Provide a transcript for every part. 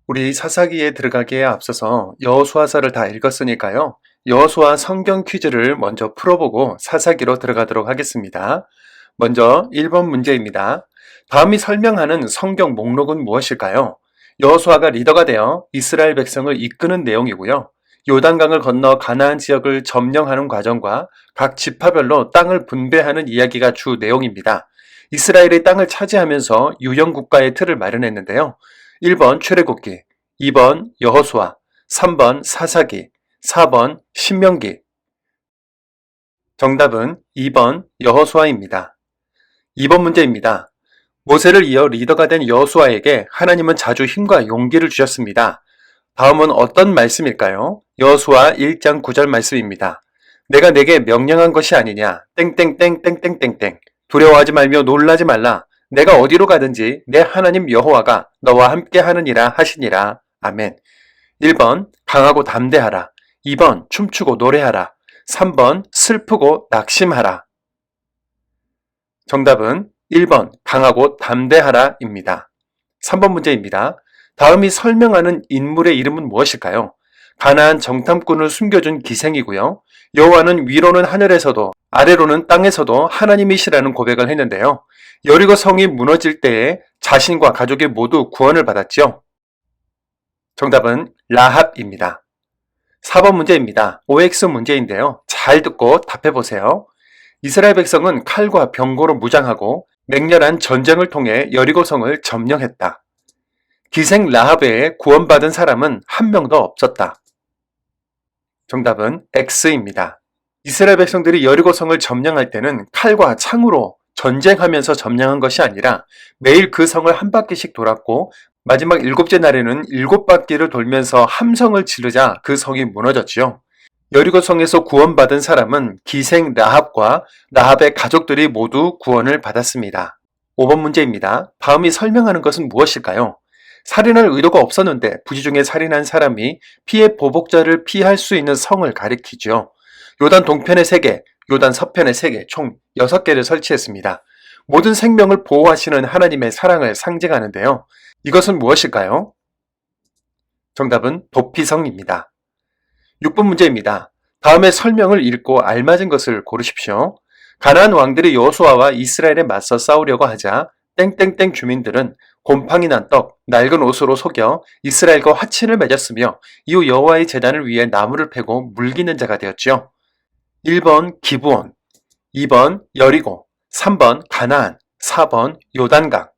우리 사사기에 들어가기에 앞서서 여호수아서를 다 읽었으니까요. 여호수아 성경 퀴즈를 먼저 풀어보고 사사기로 들어가도록 하겠습니다. 먼저 1번 문제입니다. 다음이 설명하는 성경 목록은 무엇일까요? 여호수아가 리더가 되어 이스라엘 백성을 이끄는 내용이고요. 요단강을 건너 가나안 지역을 점령하는 과정과 각 지파별로 땅을 분배하는 이야기가 주 내용입니다. 이스라엘의 땅을 차지하면서 유형국가의 틀을 마련했는데요. 1번 출애굽기, 2번 여호수아, 3번 사사기, 4번 신명기. 정답은 2번 여호수아입니다. 2번 문제입니다. 모세를 이어 리더가 된 여호수아에게 하나님은 자주 힘과 용기를 주셨습니다. 다음은 어떤 말씀일까요? 여호수아 1장 9절 말씀입니다. 내가 내게 명령한 것이 아니냐 땡땡땡땡땡땡땡 두려워하지 말며 놀라지 말라. 내가 어디로 가든지 내 하나님 여호와가 너와 함께 하느니라 하시니라. 아멘. 1번 강하고 담대하라. 2번 춤추고 노래하라. 3번 슬프고 낙심하라. 정답은 1번 강하고 담대하라입니다. 3번 문제입니다. 다음이 설명하는 인물의 이름은 무엇일까요? 가나안 정탐꾼을 숨겨준 기생이고요. 여호와는 위로는 하늘에서도 아래로는 땅에서도 하나님이시라는 고백을 했는데요. 여리고 성이 무너질 때에 자신과 가족이 모두 구원을 받았지요. 정답은 라합입니다. 4번 문제입니다. OX 문제인데요. 잘 듣고 답해보세요. 이스라엘 백성은 칼과 병거로 무장하고 맹렬한 전쟁을 통해 여리고성을 점령했다. 기생 라합 외에 구원받은 사람은 한 명도 없었다. 정답은 X입니다. 이스라엘 백성들이 여리고성을 점령할 때는 칼과 창으로 전쟁하면서 점령한 것이 아니라 매일 그 성을 한 바퀴씩 돌았고 마지막 7째 날에는 7바퀴를 돌면서 함성을 지르자 그 성이 무너졌지요. 여리고성에서 구원받은 사람은 기생 라합과 라합의 가족들이 모두 구원을 받았습니다. 5번 문제입니다. 다음이 설명하는 것은 무엇일까요? 살인할 의도가 없었는데 부지중에 살인한 사람이 피해 보복자를 피할 수 있는 성을 가리키죠. 요단 동편에 3개, 요단 서편에 3개, 총 6개를 설치했습니다. 모든 생명을 보호하시는 하나님의 사랑을 상징하는데요. 이것은 무엇일까요? 정답은 도피성입니다. 6번 문제입니다. 다음의 설명을 읽고 알맞은 것을 고르십시오. 가나안 왕들이 여호수아와 이스라엘에 맞서 싸우려고 하자 땡땡땡 주민들은 곰팡이 난 떡, 낡은 옷으로 속여 이스라엘과 화친을 맺었으며 이후 여호와의 제단을 위해 나무를 패고 물기는 자가 되었지요. 1번 기브온, 2번 여리고, 3번 가나안, 4번 요단강.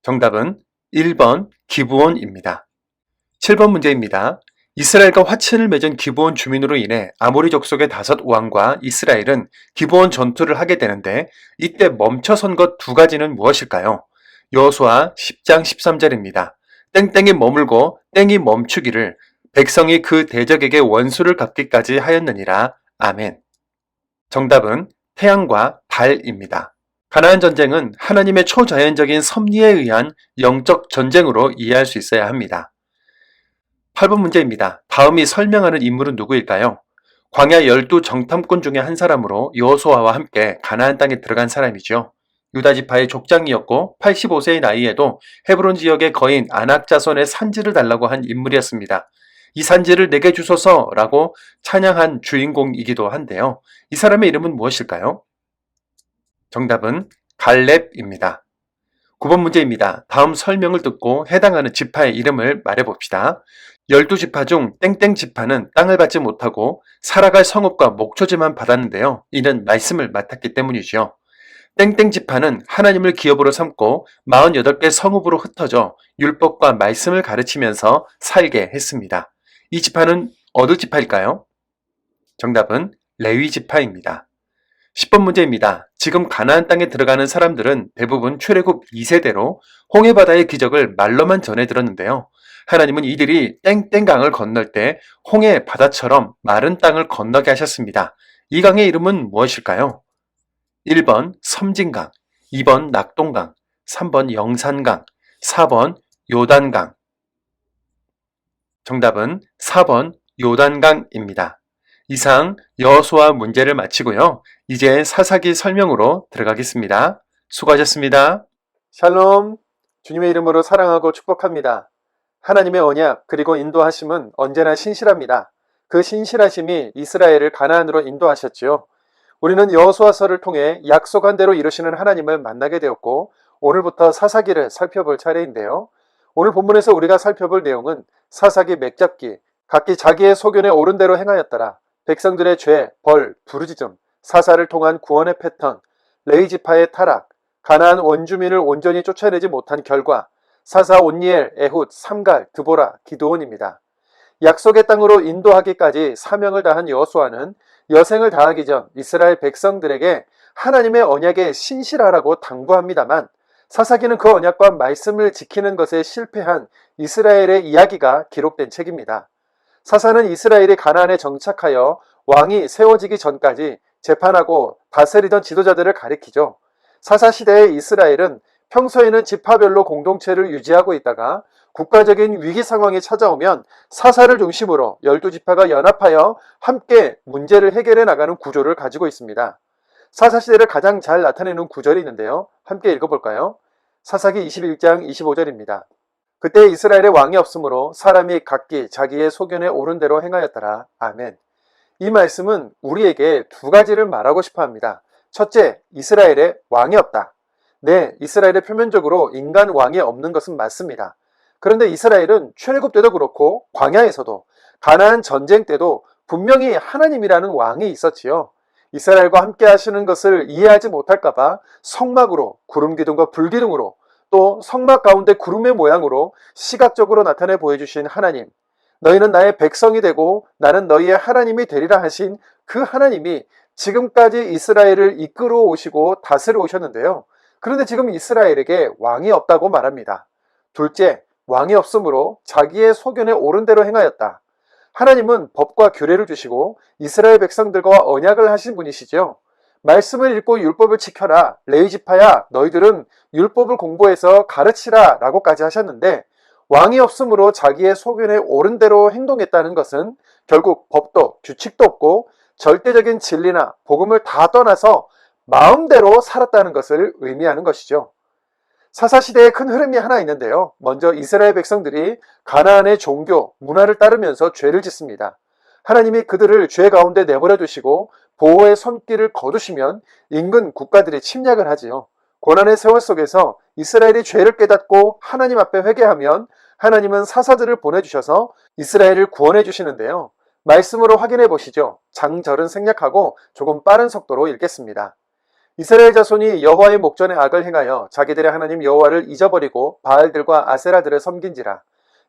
정답은 1번 기브온입니다. 7번 문제입니다. 이스라엘과 화친을 맺은 기브온 주민으로 인해 아모리 족속의 5왕과 이스라엘은 기브온 전투를 하게 되는데 이때 멈춰선 것 2가지는 무엇일까요? 여호수아 10장 13절입니다. 땡땡이 머물고 땡이 멈추기를 백성이 그 대적에게 원수를 갚기까지 하였느니라. 아멘. 정답은 태양과 달입니다. 가나안 전쟁은 하나님의 초자연적인 섭리에 의한 영적 전쟁으로 이해할 수 있어야 합니다. 8번 문제입니다. 다음이 설명하는 인물은 누구일까요? 광야 12 정탐꾼 중에 한 사람으로 여호수아와 함께 가나안 땅에 들어간 사람이죠. 유다 지파의 족장이었고 85세의 나이에도 헤브론 지역의 거인 아낙 자손의 산지를 달라고 한 인물이었습니다. 이 산지를 내게 주소서라고 찬양한 주인공이기도 한데요. 이 사람의 이름은 무엇일까요? 정답은 갈렙입니다. 9번 문제입니다. 다음 설명을 듣고 해당하는 지파의 이름을 말해봅시다. 12지파 중 땡땡 지파는 땅을 받지 못하고 살아갈 성읍과 목초지만 받았는데요. 이는 말씀을 맡았기 때문이죠. 땡땡 지파는 하나님을 기업으로 삼고 48개 성읍으로 흩어져 율법과 말씀을 가르치면서 살게 했습니다. 이 지파는 어느 지파일까요? 정답은 레위 지파입니다. 10번 문제입니다. 지금 가나안 땅에 들어가는 사람들은 대부분 출애굽 2세대로 홍해바다의 기적을 말로만 전해 들었는데요. 하나님은 이들이 땡땡강을 건널 때 홍해 바다처럼 마른 땅을 건너게 하셨습니다. 이 강의 이름은 무엇일까요? 1번 섬진강, 2번 낙동강, 3번 영산강, 4번 요단강. 정답은 4번 요단강입니다. 이상 여호수아 문제를 마치고요. 이제 사사기 설명으로 들어가겠습니다. 수고하셨습니다. 샬롬. 주님의 이름으로 사랑하고 축복합니다. 하나님의 언약 그리고 인도하심은 언제나 신실합니다. 그 신실하심이 이스라엘을 가나안으로 인도하셨지요. 우리는 여호수아서를 통해 약속한 대로 이루시는 하나님을 만나게 되었고 오늘부터 사사기를 살펴볼 차례인데요. 오늘 본문에서 우리가 살펴볼 내용은 사사기 맥잡기, 각기 자기의 소견에 옳은 대로 행하였더라, 백성들의 죄, 벌, 부르짖음, 사사를 통한 구원의 패턴, 레위지파의 타락, 가나안 원주민을 온전히 쫓아내지 못한 결과, 사사 온니엘, 에훗, 삼갈, 드보라, 기드온입니다. 약속의 땅으로 인도하기까지 사명을 다한 여호수아는 여생을 다하기 전 이스라엘 백성들에게 하나님의 언약에 신실하라고 당부합니다만 사사기는 그 언약과 말씀을 지키는 것에 실패한 이스라엘의 이야기가 기록된 책입니다. 사사는 이스라엘이 가나안에 정착하여 왕이 세워지기 전까지 재판하고 다스리던 지도자들을 가리키죠. 사사시대의 이스라엘은 평소에는 지파별로 공동체를 유지하고 있다가 국가적인 위기 상황이 찾아오면 사사를 중심으로 12지파가 연합하여 함께 문제를 해결해 나가는 구조를 가지고 있습니다. 사사시대를 가장 잘 나타내는 구절이 있는데요. 함께 읽어볼까요? 사사기 21장 25절입니다. 그때 이스라엘의 왕이 없으므로 사람이 각기 자기의 소견에 옳은 대로 행하였더라. 아멘. 이 말씀은 우리에게 두 가지를 말하고 싶어 합니다. 첫째, 이스라엘에 왕이 없다. 네, 이스라엘에 표면적으로 인간 왕이 없는 것은 맞습니다. 그런데 이스라엘은 출애굽 때도 그렇고 광야에서도 가나안 전쟁 때도 분명히 하나님이라는 왕이 있었지요. 이스라엘과 함께 하시는 것을 이해하지 못할까봐 성막으로, 구름 기둥과 불 기둥으로, 또 성막 가운데 구름의 모양으로 시각적으로 나타내 보여주신 하나님, 너희는 나의 백성이 되고 나는 너희의 하나님이 되리라 하신 그 하나님이 지금까지 이스라엘을 이끌어 오시고 다스려 오셨는데요. 그런데 지금 이스라엘에게 왕이 없다고 말합니다. 둘째, 왕이 없으므로 자기의 소견에 옳은 대로 행하였다. 하나님은 법과 규례를 주시고 이스라엘 백성들과 언약을 하신 분이시죠. 말씀을 읽고 율법을 지켜라. 레위지파야, 너희들은 율법을 공부해서 가르치라 라고까지 하셨는데 왕이 없으므로 자기의 소견에 옳은 대로 행동했다는 것은 결국 법도 규칙도 없고 절대적인 진리나 복음을 다 떠나서 마음대로 살았다는 것을 의미하는 것이죠. 사사시대에 큰 흐름이 하나 있는데요. 먼저 이스라엘 백성들이 가나안의 종교, 문화를 따르면서 죄를 짓습니다. 하나님이 그들을 죄 가운데 내버려 두시고 보호의 손길을 거두시면 인근 국가들이 침략을 하지요. 고난의 세월 속에서 이스라엘이 죄를 깨닫고 하나님 앞에 회개하면 하나님은 사사들을 보내주셔서 이스라엘을 구원해 주시는데요. 말씀으로 확인해 보시죠. 장절은 생략하고 조금 빠른 속도로 읽겠습니다. 이스라엘 자손이 여호와의 목전에 악을 행하여 자기들의 하나님 여호와를 잊어버리고 바알들과 아세라들을 섬긴지라.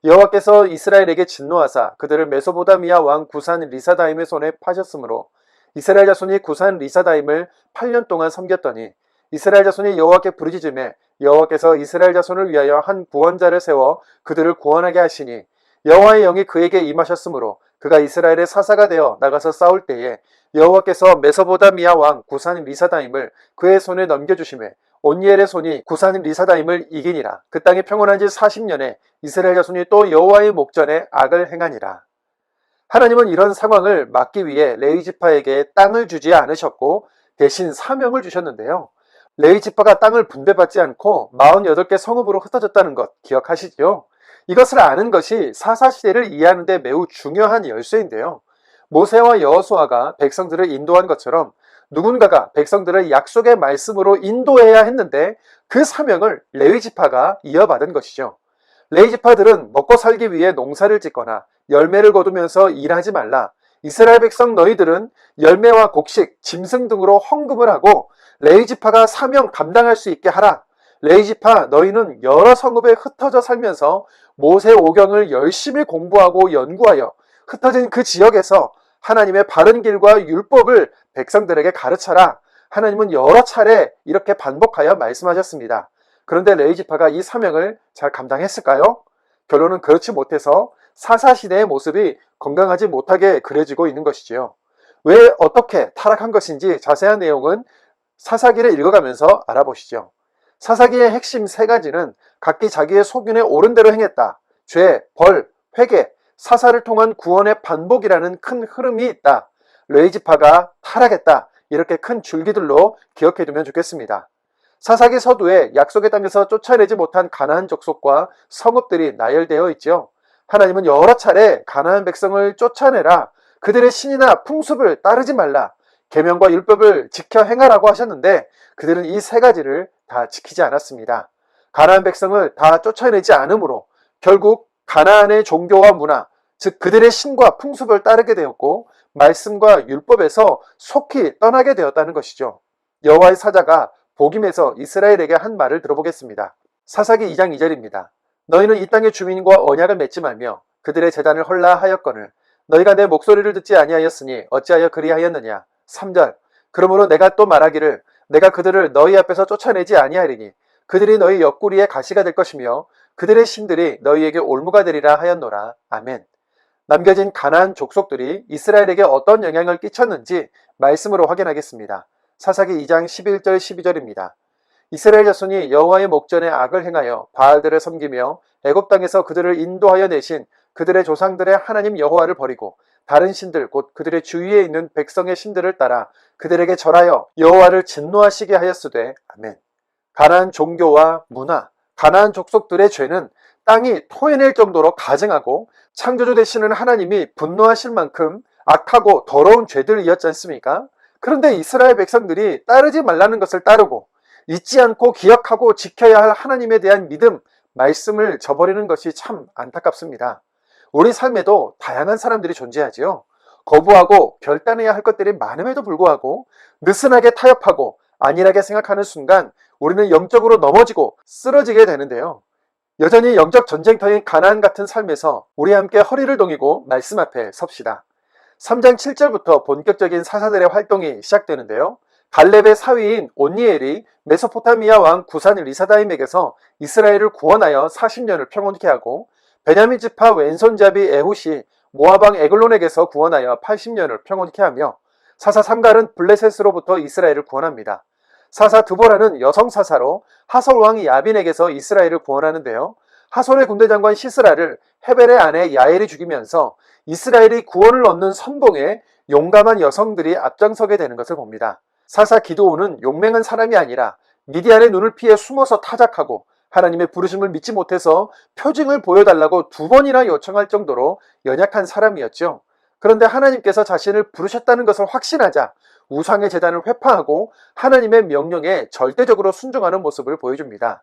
여호와께서 이스라엘에게 진노하사 그들을 메소보다미아 왕 구산 리사다임의 손에 파셨으므로 이스라엘 자손이 구산 리사다임을 8년 동안 섬겼더니 이스라엘 자손이 여호와께 부르짖음에 여호와께서 이스라엘 자손을 위하여 한 구원자를 세워 그들을 구원하게 하시니 여호와의 영이 그에게 임하셨으므로 그가 이스라엘의 사사가 되어 나가서 싸울 때에 여호와께서 메소보다미아 왕 구산 리사다임을 그의 손에 넘겨주시매 온니엘의 손이 구산 리사다임을 이기니라. 그 땅이 평온한 지 40년에 이스라엘 자손이 또 여호와의 목전에 악을 행하니라. 하나님은 이런 상황을 막기 위해 레위지파에게 땅을 주지 않으셨고 대신 사명을 주셨는데요. 레위지파가 땅을 분배받지 않고 48개 성읍으로 흩어졌다는 것 기억하시죠? 이것을 아는 것이 사사시대를 이해하는 데 매우 중요한 열쇠인데요. 모세와 여호수아가 백성들을 인도한 것처럼 누군가가 백성들을 약속의 말씀으로 인도해야 했는데 그 사명을 레위지파가 이어받은 것이죠. 레위지파들은 먹고 살기 위해 농사를 짓거나 열매를 거두면서 일하지 말라. 이스라엘 백성 너희들은 열매와 곡식, 짐승 등으로 헌금을 하고 레위지파가 사명 감당할 수 있게 하라. 레위지파 너희는 여러 성읍에 흩어져 살면서 모세 오경을 열심히 공부하고 연구하여 흩어진 그 지역에서 하나님의 바른 길과 율법을 백성들에게 가르쳐라. 하나님은 여러 차례 이렇게 반복하여 말씀하셨습니다. 그런데 레위지파가 이 사명을 잘 감당했을까요? 결론은 그렇지 못해서 사사시대의 모습이 건강하지 못하게 그려지고 있는 것이지요. 왜 어떻게 타락한 것인지 자세한 내용은 사사기를 읽어가면서 알아보시죠. 사사기의 핵심 세 가지는 각기 자기의 소견에 옳은 대로 행했다. 죄, 벌, 회개, 사사를 통한 구원의 반복이라는 큰 흐름이 있다. 레위지파가 타락했다. 이렇게 큰 줄기들로 기억해두면 좋겠습니다. 사사기 서두에 약속의 땅에서 쫓아내지 못한 가나안 족속과 성읍들이 나열되어 있죠. 하나님은 여러 차례 가나안 백성을 쫓아내라, 그들의 신이나 풍습을 따르지 말라, 계명과 율법을 지켜 행하라고 하셨는데 그들은 이 세 가지를 다 지키지 않았습니다. 가나안 백성을 다 쫓아내지 않으므로 결국 가나안의 종교와 문화, 즉 그들의 신과 풍습을 따르게 되었고 말씀과 율법에서 속히 떠나게 되었다는 것이죠. 여호와의 사자가 복임에서 이스라엘에게 한 말을 들어보겠습니다. 사사기 2장 2절입니다. 너희는 이 땅의 주민과 언약을 맺지 말며 그들의 제단을 헐라 하였거늘 너희가 내 목소리를 듣지 아니하였으니 어찌하여 그리하였느냐. 3절. 그러므로 내가 또 말하기를 내가 그들을 너희 앞에서 쫓아내지 아니하리니 그들이 너희 옆구리에 가시가 될 것이며 그들의 신들이 너희에게 올무가 되리라 하였노라. 아멘. 남겨진 가나안 족속들이 이스라엘에게 어떤 영향을 끼쳤는지 말씀으로 확인하겠습니다. 사사기 2장 11절 12절입니다. 이스라엘 자손이 여호와의 목전에 악을 행하여 바알들을 섬기며 애굽 땅에서 그들을 인도하여 내신 그들의 조상들의 하나님 여호와를 버리고 다른 신들 곧 그들의 주위에 있는 백성의 신들을 따라 그들에게 절하여 여호와를 진노하시게 하였으되. 아멘. 가나안 종교와 문화, 가나안 족속들의 죄는 땅이 토해낼 정도로 가증하고 창조주 되시는 하나님이 분노하실 만큼 악하고 더러운 죄들이었지 않습니까? 그런데 이스라엘 백성들이 따르지 말라는 것을 따르고 잊지 않고 기억하고 지켜야 할 하나님에 대한 믿음, 말씀을 저버리는 것이 참 안타깝습니다. 우리 삶에도 다양한 사람들이 존재하지요. 거부하고 결단해야 할 것들이 많음에도 불구하고 느슨하게 타협하고 안일하게 생각하는 순간 우리는 영적으로 넘어지고 쓰러지게 되는데요. 여전히 영적 전쟁터인 가나안 같은 삶에서 우리 함께 허리를 동이고 말씀 앞에 섭시다. 3장 7절부터 본격적인 사사들의 활동이 시작되는데요. 갈렙의 사위인 온니엘이 메소포타미아 왕 구산 리사다임에게서 이스라엘을 구원하여 40년을 평온케 하고 베냐민 지파 왼손잡이 에훗이 모압 왕 에글론에게서 구원하여 80년을 평온케 하며 사사 삼갈은 블레셋으로부터 이스라엘을 구원합니다. 사사 드보라는 여성 사사로 하솔 왕 야빈에게서 이스라엘을 구원하는데요. 하솔의 군대장관 시스라를 헤벨의 아내 야엘이 죽이면서 이스라엘이 구원을 얻는 선봉에 용감한 여성들이 앞장서게 되는 것을 봅니다. 사사 기드온은 용맹한 사람이 아니라 미디안의 눈을 피해 숨어서 타작하고 하나님의 부르심을 믿지 못해서 표징을 보여달라고 2번이나 요청할 정도로 연약한 사람이었죠. 그런데 하나님께서 자신을 부르셨다는 것을 확신하자 우상의 제단을 회파하고 하나님의 명령에 절대적으로 순종하는 모습을 보여줍니다.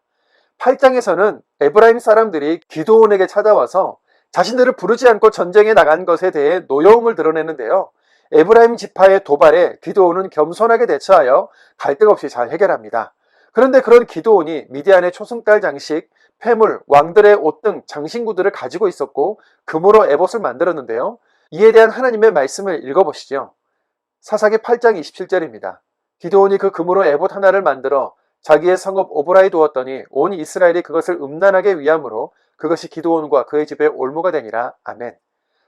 8장에서는 에브라임 사람들이 기드온에게 찾아와서 자신들을 부르지 않고 전쟁에 나간 것에 대해 노여움을 드러내는데요. 에브라임 지파의 도발에 기드온은 겸손하게 대처하여 갈등 없이 잘 해결합니다. 그런데 그런 기드온이 미디안의 초승달 장식, 폐물, 왕들의 옷 등 장신구들을 가지고 있었고 금으로 에봇을 만들었는데요. 이에 대한 하나님의 말씀을 읽어보시죠. 사사기 8장 27절입니다. 기드온이 그 금으로 에봇 하나를 만들어 자기의 성읍 오브라에 두었더니 온 이스라엘이 그것을 음란하게 위함으로 그것이 기드온과 그의 집에 올무가 되니라. 아멘.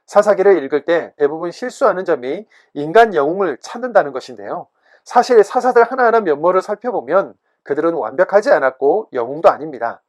사사기를 읽을 때 대부분 실수하는 점이 인간 영웅을 찾는다는 것인데요. 사실 사사들 하나하나 면모를 살펴보면 그들은 완벽하지 않았고 영웅도 아닙니다.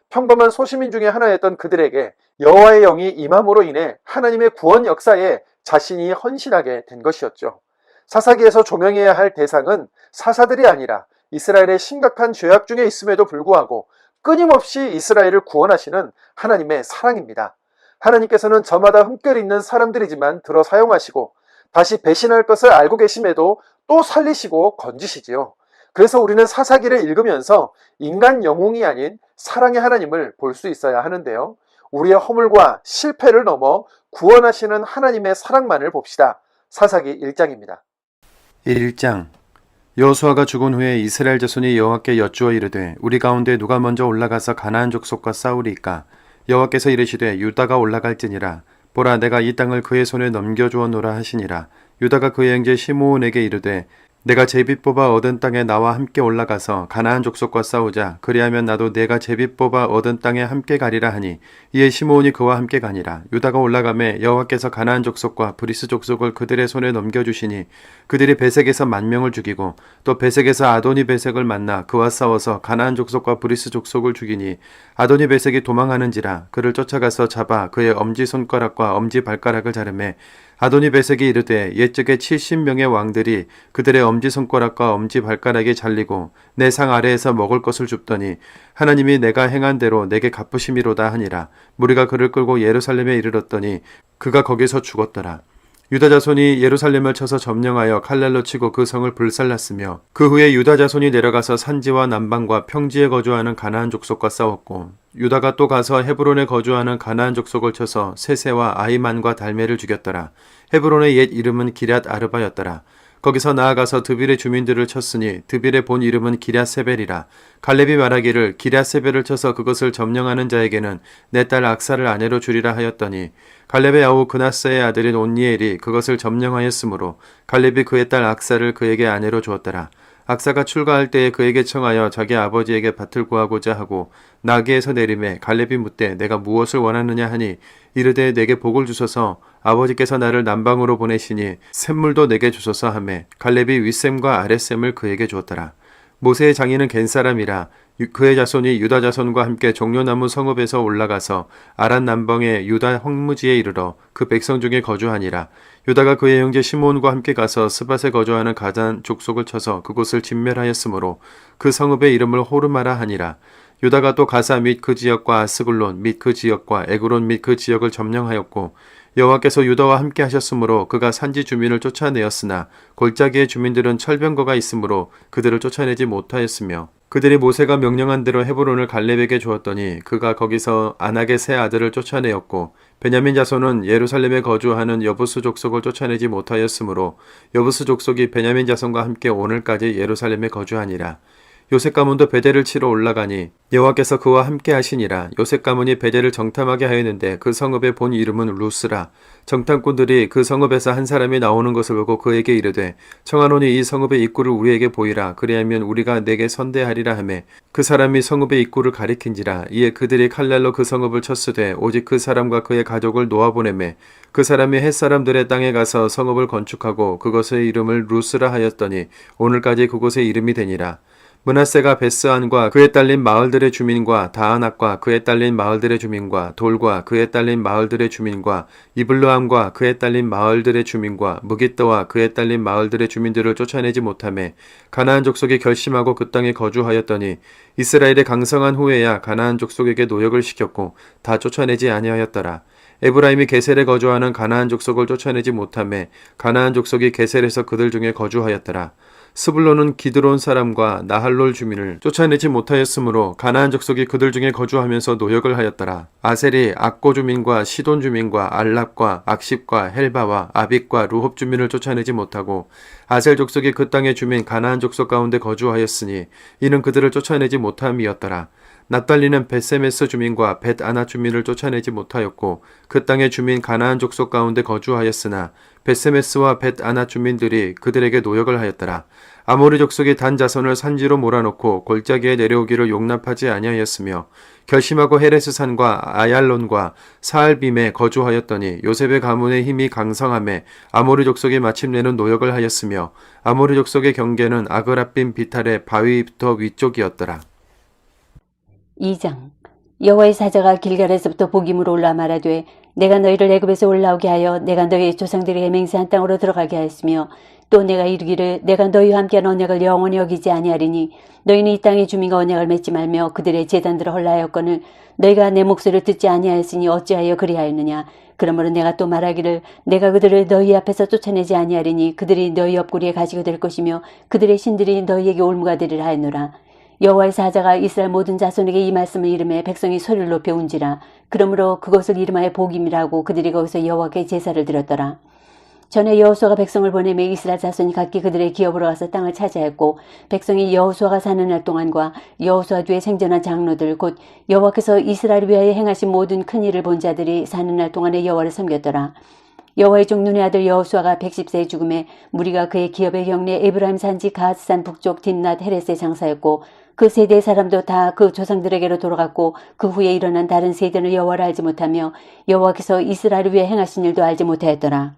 평범한 소시민 중에 하나였던 그들에게 여호와의 영이 임함으로 인해 하나님의 구원 역사에 자신이 헌신하게 된 것이었죠. 사사기에서 조명해야 할 대상은 사사들이 아니라 이스라엘의 심각한 죄악 중에 있음에도 불구하고 끊임없이 이스라엘을 구원하시는 하나님의 사랑입니다. 하나님께서는 저마다 흠결 있는 사람들이지만 들어 사용하시고 다시 배신할 것을 알고 계심에도 또 살리시고 건지시지요. 그래서 우리는 사사기를 읽으면서 인간 영웅이 아닌 사랑의 하나님을 볼 수 있어야 하는데요. 우리의 허물과 실패를 넘어 구원하시는 하나님의 사랑만을 봅시다. 사사기 1장입니다. 1장. 여호수아가 죽은 후에 이스라엘 자손이 여호와께 여쭈어 이르되 우리 가운데 누가 먼저 올라가서 가나안 족속과 싸우리이까. 여호와께서 이르시되 유다가 올라갈지니라. 보라, 내가 이 땅을 그의 손에 넘겨주었노라 하시니라. 유다가 그의 형제 시므온에게 이르되 내가 제비 뽑아 얻은 땅에 나와 함께 올라가서 가나안 족속과 싸우자. 그리하면 나도 내가 제비 뽑아 얻은 땅에 함께 가리라 하니 이에 시므온이 그와 함께 가니라. 유다가 올라가매 여호와께서 가나안 족속과 브리스 족속을 그들의 손에 넘겨주시니 그들이 베색에서 10,000명을 죽이고 또 베색에서 아도니 베색을 만나 그와 싸워서 가나안 족속과 브리스 족속을 죽이니 아도니 베색이 도망하는지라. 그를 쫓아가서 잡아 그의 엄지손가락과 엄지발가락을 자르매 아도니 베섹이 이르되 옛적에 70명의 왕들이 그들의 엄지손가락과 엄지발가락이 잘리고 내 상 아래에서 먹을 것을 줍더니 하나님이 내가 행한 대로 내게 갚으심이로다 하니라. 무리가 그를 끌고 예루살렘에 이르렀더니 그가 거기서 죽었더라. 유다 자손이 예루살렘을 쳐서 점령하여 칼날로 치고 그 성을 불살랐으며 그 후에 유다 자손이 내려가서 산지와 남방과 평지에 거주하는 가나안 족속과 싸웠고 유다가 또 가서 헤브론에 거주하는 가나안 족속을 쳐서 세세와 아이만과 달메를 죽였더라. 헤브론의 옛 이름은 기럇 아르바였더라. 거기서 나아가서 드빌의 주민들을 쳤으니 드빌의 본 이름은 기럇세벨이라. 갈렙이 말하기를 기럇세벨을 쳐서 그것을 점령하는 자에게는 내 딸 악사를 아내로 주리라 하였더니 갈렙의 아우 그나스의 아들인 온니엘이 그것을 점령하였으므로 갈렙이 그의 딸 악사를 그에게 아내로 주었더라. 악사가 출가할 때에 그에게 청하여 자기 아버지에게 밭을 구하고자 하고 나귀에서 내림에 갈렙이 묻되 내가 무엇을 원하느냐 하니 이르되 내게 복을 주소서 아버지께서 나를 남방으로 보내시니 샘물도 내게 주소서 하매 갈렙이 윗샘과 아랫샘을 그에게 주었더라. 모세의 장인은 겐사람이라. 그의 자손이 유다 자손과 함께 종려나무 성읍에서 올라가서 아란 남방의 유다 황무지에 이르러 그 백성 중에 거주하니라. 유다가 그의 형제 시므온과 함께 가서 스밧에 거주하는 가단 족속을 쳐서 그곳을 진멸하였으므로 그 성읍의 이름을 호르마라 하니라. 유다가 또 가사 및 그 지역과 아스글론 및 그 지역과 에그론 및 그 지역을 점령하였고 여호와께서 유다와 함께 하셨으므로 그가 산지 주민을 쫓아내었으나 골짜기의 주민들은 철병거가 있으므로 그들을 쫓아내지 못하였으며 그들이 모세가 명령한 대로 헤브론을 갈렙에게 주었더니 그가 거기서 아낙의 세 아들을 쫓아내었고 베냐민 자손은 예루살렘에 거주하는 여부스 족속을 쫓아내지 못하였으므로 여부스 족속이 베냐민 자손과 함께 오늘까지 예루살렘에 거주하니라. 요셉 가문도 베델을 치러 올라가니 여호와께서 그와 함께 하시니라. 요셉 가문이 베델을 정탐하게 하였는데 그 성읍의 본 이름은 루스라. 정탐꾼들이 그 성읍에서 한 사람이 나오는 것을 보고 그에게 이르되 청하노니 이 성읍의 입구를 우리에게 보이라. 그리하면 우리가 내게 선대하리라 하매 그 사람이 성읍의 입구를 가리킨지라. 이에 그들이 칼날로 그 성읍을 쳤으되 오직 그 사람과 그의 가족을 놓아보내매 그 사람이 햇사람들의 땅에 가서 성읍을 건축하고 그것의 이름을 루스라 하였더니 오늘까지 그곳의 이름이 되니라. 므낫세가 베스안과 그에 딸린 마을들의 주민과 다아낙과 그에 딸린 마을들의 주민과 돌과 그에 딸린 마을들의 주민과 이블르함과 그에 딸린 마을들의 주민과 무깃더와 그에 딸린 마을들의 주민들을 쫓아내지 못하매 가나안 족속이 결심하고 그 땅에 거주하였더니 이스라엘의 강성한 후에야 가나안 족속에게 노역을 시켰고 다 쫓아내지 아니하였더라. 에브라임이 게셀에 거주하는 가나안 족속을 쫓아내지 못하매 가나안 족속이 게셀에서 그들 중에 거주하였더라. 스불론은 기드론 사람과 나할롤 주민을 쫓아내지 못하였으므로 가나안 족속이 그들 중에 거주하면서 노역을 하였더라. 아셀이 악고 주민과 시돈 주민과 알랍과 악십과 헬바와 아빅과 루홉 주민을 쫓아내지 못하고 아셀 족속이 그 땅의 주민 가나안 족속 가운데 거주하였으니 이는 그들을 쫓아내지 못함이었더라. 납달리는 벳세메스 주민과 벳아나 주민을 쫓아내지 못하였고 그 땅의 주민 가나안 족속 가운데 거주하였으나 벳세메스와 벳아나 주민들이 그들에게 노역을 하였더라. 아모리 족속이 단 자손을 산지로 몰아놓고 골짜기에 내려오기를 용납하지 아니하였으며 결심하고 헤레스 산과 아얄론과 사알빔에 거주하였더니 요셉의 가문의 힘이 강성함에 아모리 족속이 마침내는 노역을 하였으며 아모리 족속의 경계는 아그라빔 비탈의 바위부터 위쪽이었더라. 2장. 여호와의 사자가 길갈에서부터 복임으로 올라 말하되 내가 너희를 애굽에서 올라오게 하여 내가 너희 조상들에게 맹세한 땅으로 들어가게 하였으며 또 내가 이르기를 내가 너희와 함께한 언약을 영원히 여기지 아니하리니 너희는 이 땅의 주민과 언약을 맺지 말며 그들의 제단들을 헐라하였거늘 너희가 내 목소리를 듣지 아니하였으니 어찌하여 그리하였느냐. 그러므로 내가 또 말하기를 내가 그들을 너희 앞에서 쫓아내지 아니하리니 그들이 너희 옆구리에 가지고 될 것이며 그들의 신들이 너희에게 올무가 되리라 하였노라. 여호와의 사자가 이스라엘 모든 자손에게 이 말씀을 이름해 백성이 소리를 높여 운지라. 그러므로 그것을 이름하여 복임이라고 그들이 거기서 여호와께 제사를 드렸더라. 전에 여호수아가 백성을 보내며 이스라엘 자손이 각기 그들의 기업으로 가서 땅을 차지하였고 백성이 여호수아가 사는 날 동안과 여호수아 뒤에 생존한 장로들 곧 여호와께서 이스라엘을 위하여 행하신 모든 큰 일을 본 자들이 사는 날 동안에 여호와를 섬겼더라. 여호와의 종 눈의 아들 여호수아가 110세에 죽음에 무리가 그의 기업의 경내 에브라임 산지 가앗산 북쪽 딘낫 헤레스에 장사였고 그 세대의 사람도 다 그 조상들에게로 돌아갔고 그 후에 일어난 다른 세대는 여호와를 알지 못하며 여호와께서 이스라엘을 위해 행하신 일도 알지 못하였더라.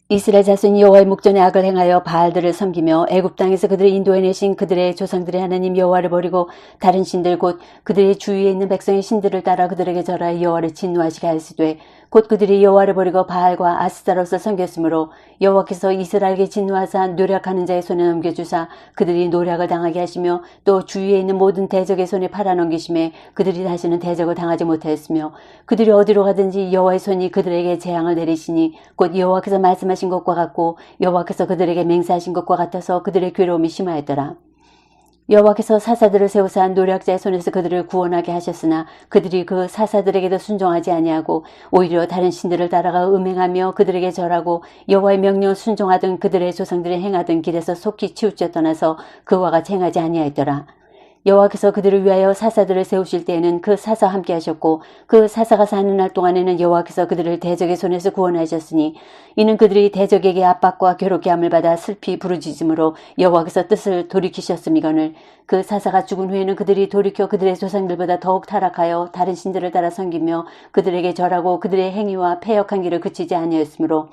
이스라엘 자손이 여호와의 목전에 악을 행하여 바알들을 섬기며 애굽 땅에서 그들을 인도해내신 그들의 조상들의 하나님 여호와를 버리고 다른 신들 곧 그들의 주위에 있는 백성의 신들을 따라 그들에게 절하여 여호와를 진노하시게 하였으되 곧 그들이 여호와를 버리고 바알과 아스타롯을 섬겼으므로 여호와께서 이스라엘에게 진노하사 노략하는 자의 손에 넘겨주사 그들이 노략을 당하게 하시며 또 주위에 있는 모든 대적의 손에 팔아넘기심에 그들이 다시는 대적을 당하지 못하였으며 그들이 어디로 가든지 여호와의 손이 그들에게 재앙을 내리시니 곧 여호와께서 말씀하신 것과 같고 여호와께서 그들에게 맹세하신 것과 같아서 그들의 괴로움이 심하였더라. 여호와께서 사사들을 세우사 노략자의 손에서 그들을 구원하게 하셨으나 그들이 그 사사들에게도 순종하지 아니하고 오히려 다른 신들을 따라가 음행하며 그들에게 절하고 여호와의 명령을 순종하던 그들의 조상들이 행하던 길에서 속히 치우쳐 떠나서 그와 같이 행하지 아니하였더라. 여호와께서 그들을 위하여 사사들을 세우실 때에는 그 사사와 함께 하셨고 그 사사가 사는 날 동안에는 여호와께서 그들을 대적의 손에서 구원하셨으니 이는 그들이 대적에게 압박과 괴롭게 함을 받아 슬피 부르짖음으로 여호와께서 뜻을 돌이키셨음이거늘 그 사사가 죽은 후에는 그들이 돌이켜 그들의 조상들보다 더욱 타락하여 다른 신들을 따라 섬기며 그들에게 절하고 그들의 행위와 패역한 길을 그치지 아니하였으므로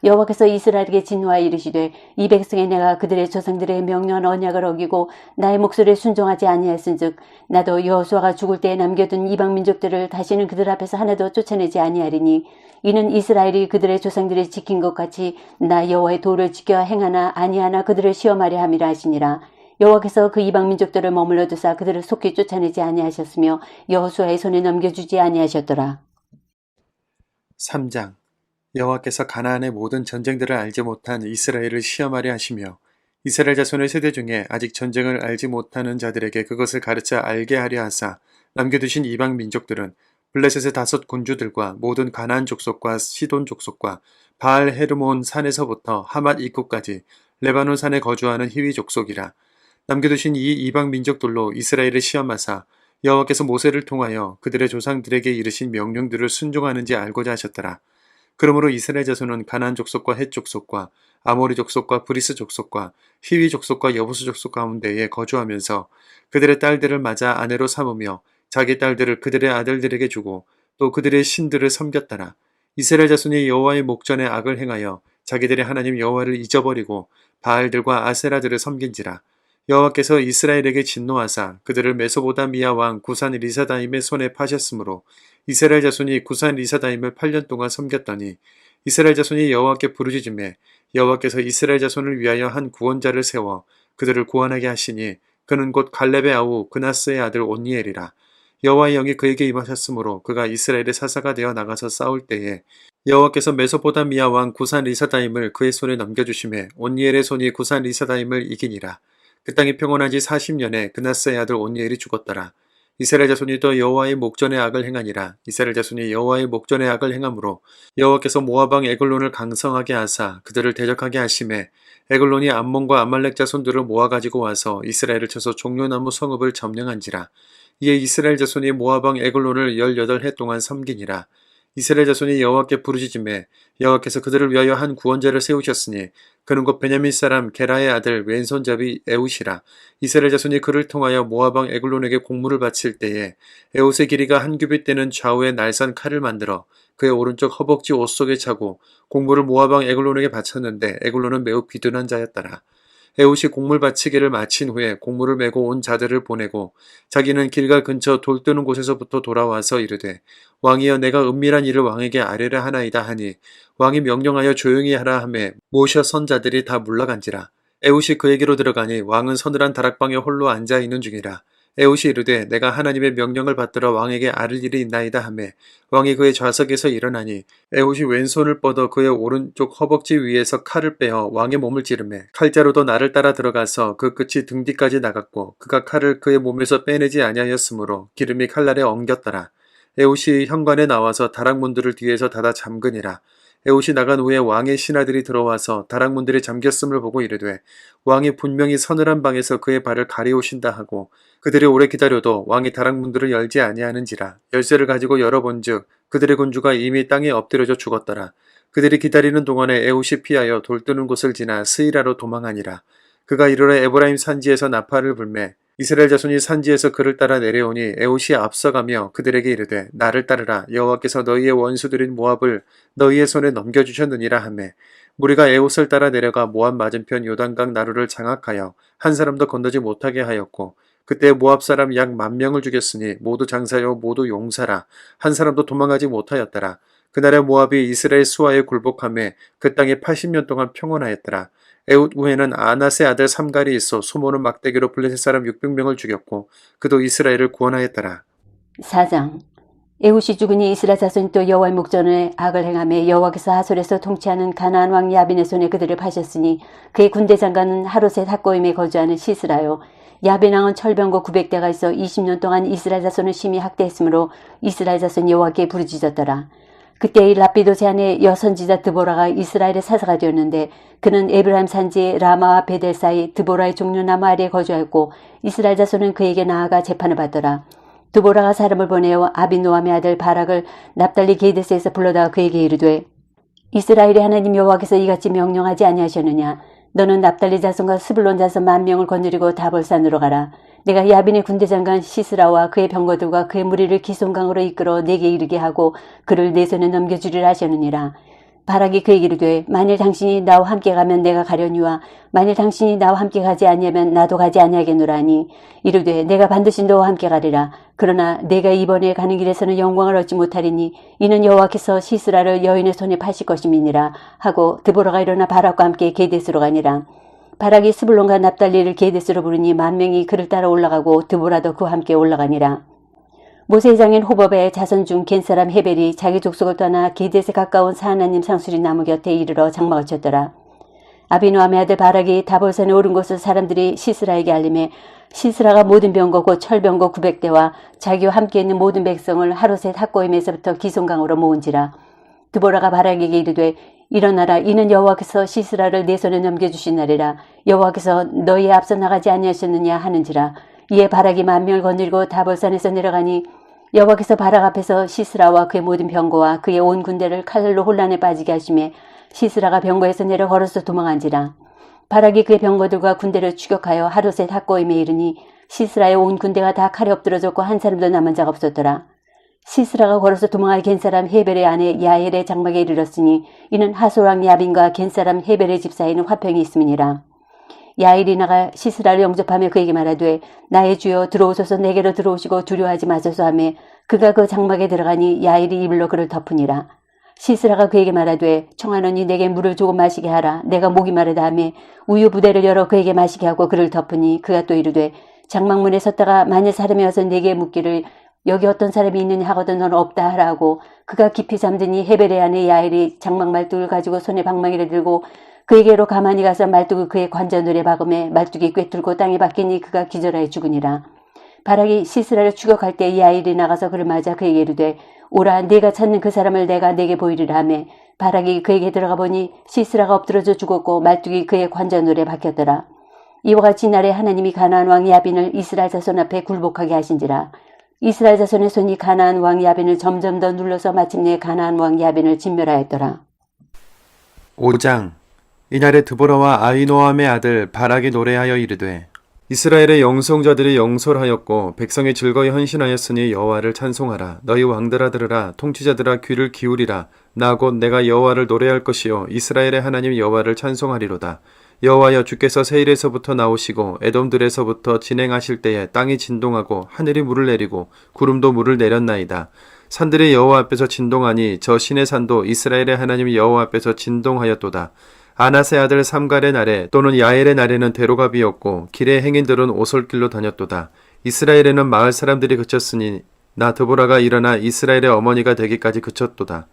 여호와께서 이스라엘에게 진노하여 이르시되 이 백성에 내가 그들의 조상들의 명령한 언약을 어기고 나의 목소리에 순종하지 아니하였은즉 나도 여호수아가 죽을 때에 남겨둔 이방 민족들을 다시는 그들 앞에서 하나도 쫓아내지 아니하리니 이는 이스라엘이 그들의 조상들이 지킨 것 같이 나 여호와의 도를 지켜 행하나 아니하나 그들을 시험하려 함이라 하시니라. 여호와께서 그 이방 민족들을 머물러 두사 그들을 속히 쫓아내지 아니하셨으며 여호수아의 손에 넘겨주지 아니하셨더라. 3장 여호와께서 가나안의 모든 전쟁들을 알지 못한 이스라엘을 시험하려 하시며 이스라엘 자손의 세대 중에 아직 전쟁을 알지 못하는 자들에게 그것을 가르쳐 알게 하려 하사 남겨두신 이방 민족들은 블레셋의 5 군주들과 모든 가나안 족속과 시돈 족속과 바알 헤르몬 산에서부터 하맛 입구까지 레바논 산에 거주하는 히위 족속이라. 남겨두신 이 이방 민족들로 이스라엘을 시험하사 여호와께서 모세를 통하여 그들의 조상들에게 이르신 명령들을 순종하는지 알고자 하셨더라. 그러므로 이스라엘 자손은 가나안 족속과 헷 족속과 아모리 족속과 브리스 족속과 히위 족속과 여부스 족속 가운데에 거주하면서 그들의 딸들을 맞아 아내로 삼으며 자기 딸들을 그들의 아들들에게 주고 또 그들의 신들을 섬겼더라. 이스라엘 자손이 여호와의 목전에 악을 행하여 자기들의 하나님 여호와를 잊어버리고 바알들과 아세라들을 섬긴지라. 여호와께서 이스라엘에게 진노하사 그들을 메소보다미아 왕 구산 리사다임의 손에 파셨으므로 이스라엘 자손이 구산 리사다임을 8년 동안 섬겼더니 이스라엘 자손이 여호와께 부르짖음에 여호와께서 이스라엘 자손을 위하여 한 구원자를 세워 그들을 구원하게 하시니 그는 곧 갈렙의 아우 그나스의 아들 온니엘이라. 여호와의 영이 그에게 임하셨으므로 그가 이스라엘의 사사가 되어 나가서 싸울 때에 여호와께서 메소보다미아 왕 구산 리사다임을 그의 손에 넘겨주심에 온니엘의 손이 구산 리사다임을 이기니라. 그 땅이 평온한 지 40년에 그나스의 아들 온니엘이 죽었더라. 이스라엘 자손이 또 여호와의 목전에 악을 행하니라. 이스라엘 자손이 여호와의 목전에 악을 행함으로 여호와께서 모압 왕 에글론을 강성하게 하사 그들을 대적하게 하심에 에글론이 암몬과 아말렉 자손들을 모아가지고 와서 이스라엘을 쳐서 종려나무 성읍을 점령한지라. 이에 이스라엘 자손이 모압 왕 에글론을 18해 동안 섬기니라. 이스라엘 자손이 여호와께 부르짖음에 여호와께서 그들을 위하여 한 구원자를 세우셨으니 그는 곧 베냐민 사람 게라의 아들 왼손잡이 에웃이라. 이스라엘 자손이 그를 통하여 모압 왕 에글론에게 공물을 바칠 때에 에웃의 길이가 한 규빗 되는 좌우에 날선 칼을 만들어 그의 오른쪽 허벅지 옷 속에 차고 공물을 모압 왕 에글론에게 바쳤는데 에글론은 매우 비둔한 자였더라. 에웃이 공물 바치기를 마친 후에 공물을 메고 온 자들을 보내고 자기는 길갈 근처 돌 뜨는 곳에서부터 돌아와서 이르되 왕이여 내가 은밀한 일을 왕에게 아뢰려 하나이다 하니 왕이 명령하여 조용히 하라 하매 모셔 선 자들이 다 물러간지라. 에웃이 그에게로 들어가니 왕은 서늘한 다락방에 홀로 앉아 있는 중이라. 에웃이 이르되 내가 하나님의 명령을 받들어 왕에게 아를 일이 있나이다 하매 왕이 그의 좌석에서 일어나니 에웃이 왼손을 뻗어 그의 오른쪽 허벅지 위에서 칼을 빼어 왕의 몸을 찌르매 칼자루도 나를 따라 들어가서 그 끝이 등 뒤까지 나갔고 그가 칼을 그의 몸에서 빼내지 아니하였으므로 기름이 칼날에 엉겼더라. 에웃이 현관에 나와서 다락문들을 뒤에서 닫아 잠그니라. 에웃이 나간 후에 왕의 신하들이 들어와서 다락문들이 잠겼음을 보고 이르되 왕이 분명히 서늘한 방에서 그의 발을 가리우신다 하고 그들이 오래 기다려도 왕이 다락문들을 열지 아니하는지라. 열쇠를 가지고 열어본즉 그들의 군주가 이미 땅에 엎드려져 죽었더라. 그들이 기다리는 동안에 에웃이 피하여 돌 뜨는 곳을 지나 스이라로 도망하니라. 그가 이르러 에브라임 산지에서 나팔을 불매 이스라엘 자손이 산지에서 그를 따라 내려오니 에웃이 앞서가며 그들에게 이르되 나를 따르라. 여호와께서 너희의 원수들인 모압을 너희의 손에 넘겨주셨느니라 하매 무리가 에웃을 따라 내려가 모압 맞은편 요단강 나루를 장악하여 한 사람도 건너지 못하게 하였고 그때 모압 사람 약 10,000명을 죽였으니 모두 장사요 모두 용사라. 한 사람도 도망가지 못하였더라. 그날에 모압이 이스라엘 수하에 굴복함에 그 땅에 80년 동안 평온하였더라. 에훗 후에는 아낫의 아들 삼갈이 있어 수모는 막대기로 블레셋 사람 600명을 죽였고 그도 이스라엘을 구원하였더라. 4장 에훗이 죽으니 이스라엘 자손이 또 여호와의 목전에 악을 행하며 여호와께서 하솔에서 통치하는 가나안 왕 야빈의 손에 그들을 파셨으니 그의 군대 장관은 하롯의 핫고임에 거주하는 시스라요. 야빈 왕은 철병거 900대가 있어 20년 동안 이스라엘 자손을 심히 학대했으므로 이스라엘 자손이 여호와께 부르짖었더라. 그때 이 라피도 제안의 여선지자 드보라가 이스라엘의 사사가 되었는데 그는 에브라임 산지 라마와 베델 사이 드보라의 종려나무 아래에 거주하였고 이스라엘 자손은 그에게 나아가 재판을 받더라. 드보라가 사람을 보내어 아비노함의 아들 바락을 납달리 게데스에서 불러다가 그에게 이르되 이스라엘의 하나님 여호와께서 이같이 명령하지 아니하셨느냐. 너는 납달리 자손과 스불론 자손 10,000명을 거느리고 다볼산으로 가라. 내가 야빈의 군대장관 시스라와 그의 병거들과 그의 무리를 기손강으로 이끌어 내게 이르게 하고 그를 내 손에 넘겨주리라 하셨느니라. 바락이 그에게 이르되 만일 당신이 나와 함께 가면 내가 가려니와 만일 당신이 나와 함께 가지 아니하면 나도 가지 아니하겠노라 하니 이르되 내가 반드시 너와 함께 가리라. 그러나 내가 이번에 가는 길에서는 영광을 얻지 못하리니 이는 여호와께서 시스라를 여인의 손에 파실 것임이니라 하고 드보라가 일어나 바락과 함께 게데스로 가니라. 바락이 스불론과 납달리를 게데스로 부르니 10,000명이 그를 따라 올라가고 드보라도 그와 함께 올라가니라. 모세의 장인 호법의 자손 중 겐사람 헤벨이 자기 족속을 떠나 게데스에 가까운 사하나님 상수리 나무 곁에 이르러 장막을 쳤더라. 아비노함의 아들 바락이 다볼산에 오른 곳을 사람들이 시스라에게 알림해 시스라가 모든 병거 곧 철병거 900대와 자기와 함께 있는 모든 백성을 하롯의 핫고임에서부터 기손강으로 모은지라. 드보라가 바락에게 이르되 일어나라. 이는 여호와께서 시스라를 내 손에 넘겨주신 날이라. 여호와께서 너희에 앞서 나가지 아니하셨느냐 하는지라. 이에 바락이 10,000명을 거느리고 다볼산에서 내려가니 여호와께서 바락 앞에서 시스라와 그의 모든 병거와 그의 온 군대를 칼로 혼란에 빠지게 하심에 시스라가 병거에서 내려 걸어서 도망한지라. 바락이 그의 병거들과 군대를 추격하여 하롯의 핫고임에 이르니 시스라의 온 군대가 다 칼에 엎드러졌고 한 사람도 남은 자가 없었더라. 시스라가 걸어서 도망할 겐사람 헤벨의 아내 야엘의 장막에 이르렀으니 이는 하솔왕 야빈과 겐사람 헤벨의 집 사이에는 화평이 있음이니라. 야엘이 나가 시스라를 영접하며 그에게 말하되 나의 주여 들어오소서. 내게로 들어오시고 두려워하지 마소서 하며 그가 그 장막에 들어가니 야엘이 이불로 그를 덮으니라. 시스라가 그에게 말하되 청하노니 내게 물을 조금 마시게 하라. 내가 목이 마르다 하며 우유 부대를 열어 그에게 마시게 하고 그를 덮으니 그가 또 이르되 장막문에 섰다가 만일 사람이 와서 내게 묻기를 여기 어떤 사람이 있느냐 하거든 너는 없다 하라 하고 그가 깊이 잠드니 헤벨의 아내 야엘이 장막 말뚝을 가지고 손에 방망이를 들고 그에게로 가만히 가서 말뚝을 그의 관자놀에 박음에 말뚝이 꿰뚫고 땅에 박히니 그가 기절하여 죽으니라. 바락이 시스라를 추격할 때 야엘이 나가서 그를 맞아 그에게 이르되 오라. 네가 찾는 그 사람을 내가 네게 보이리라 하매 바락이 그에게 들어가 보니 시스라가 엎드러져 죽었고 말뚝이 그의 관자놀에 박혔더라. 이와 같이 이날에 하나님이 가나안 왕 야빈을 이스라엘 자손 앞에 굴복하게 하신지라. 이스라엘 자손의 손이 가나안 왕 야빈을 점점 더 눌러서 마침내 가나안 왕 야빈을 진멸하였더라. 5장 이날에 드보라와 아히노함의 아들 바락이 노래하여 이르되 이스라엘의 영성자들이 영설하였고 백성이 즐거이 헌신하였으니 여호와를 찬송하라. 너희 왕들아 들으라. 통치자들아 귀를 기울이라. 나 곧 내가 여호와를 노래할 것이요 이스라엘의 하나님 여호와를 찬송하리로다. 여호와여 주께서 세일에서부터 나오시고 에돔들에서부터 진행하실 때에 땅이 진동하고 하늘이 물을 내리고 구름도 물을 내렸나이다. 산들이 여호와 앞에서 진동하니 저 신의 산도 이스라엘의 하나님 여호와 앞에서 진동하였도다. 아낫의 아들 삼갈의 날에 또는 야엘의 날에는 대로가 비었고 길의 행인들은 오솔길로 다녔도다. 이스라엘에는 마을 사람들이 그쳤으니 나 드보라가 일어나 이스라엘의 어머니가 되기까지 그쳤도다.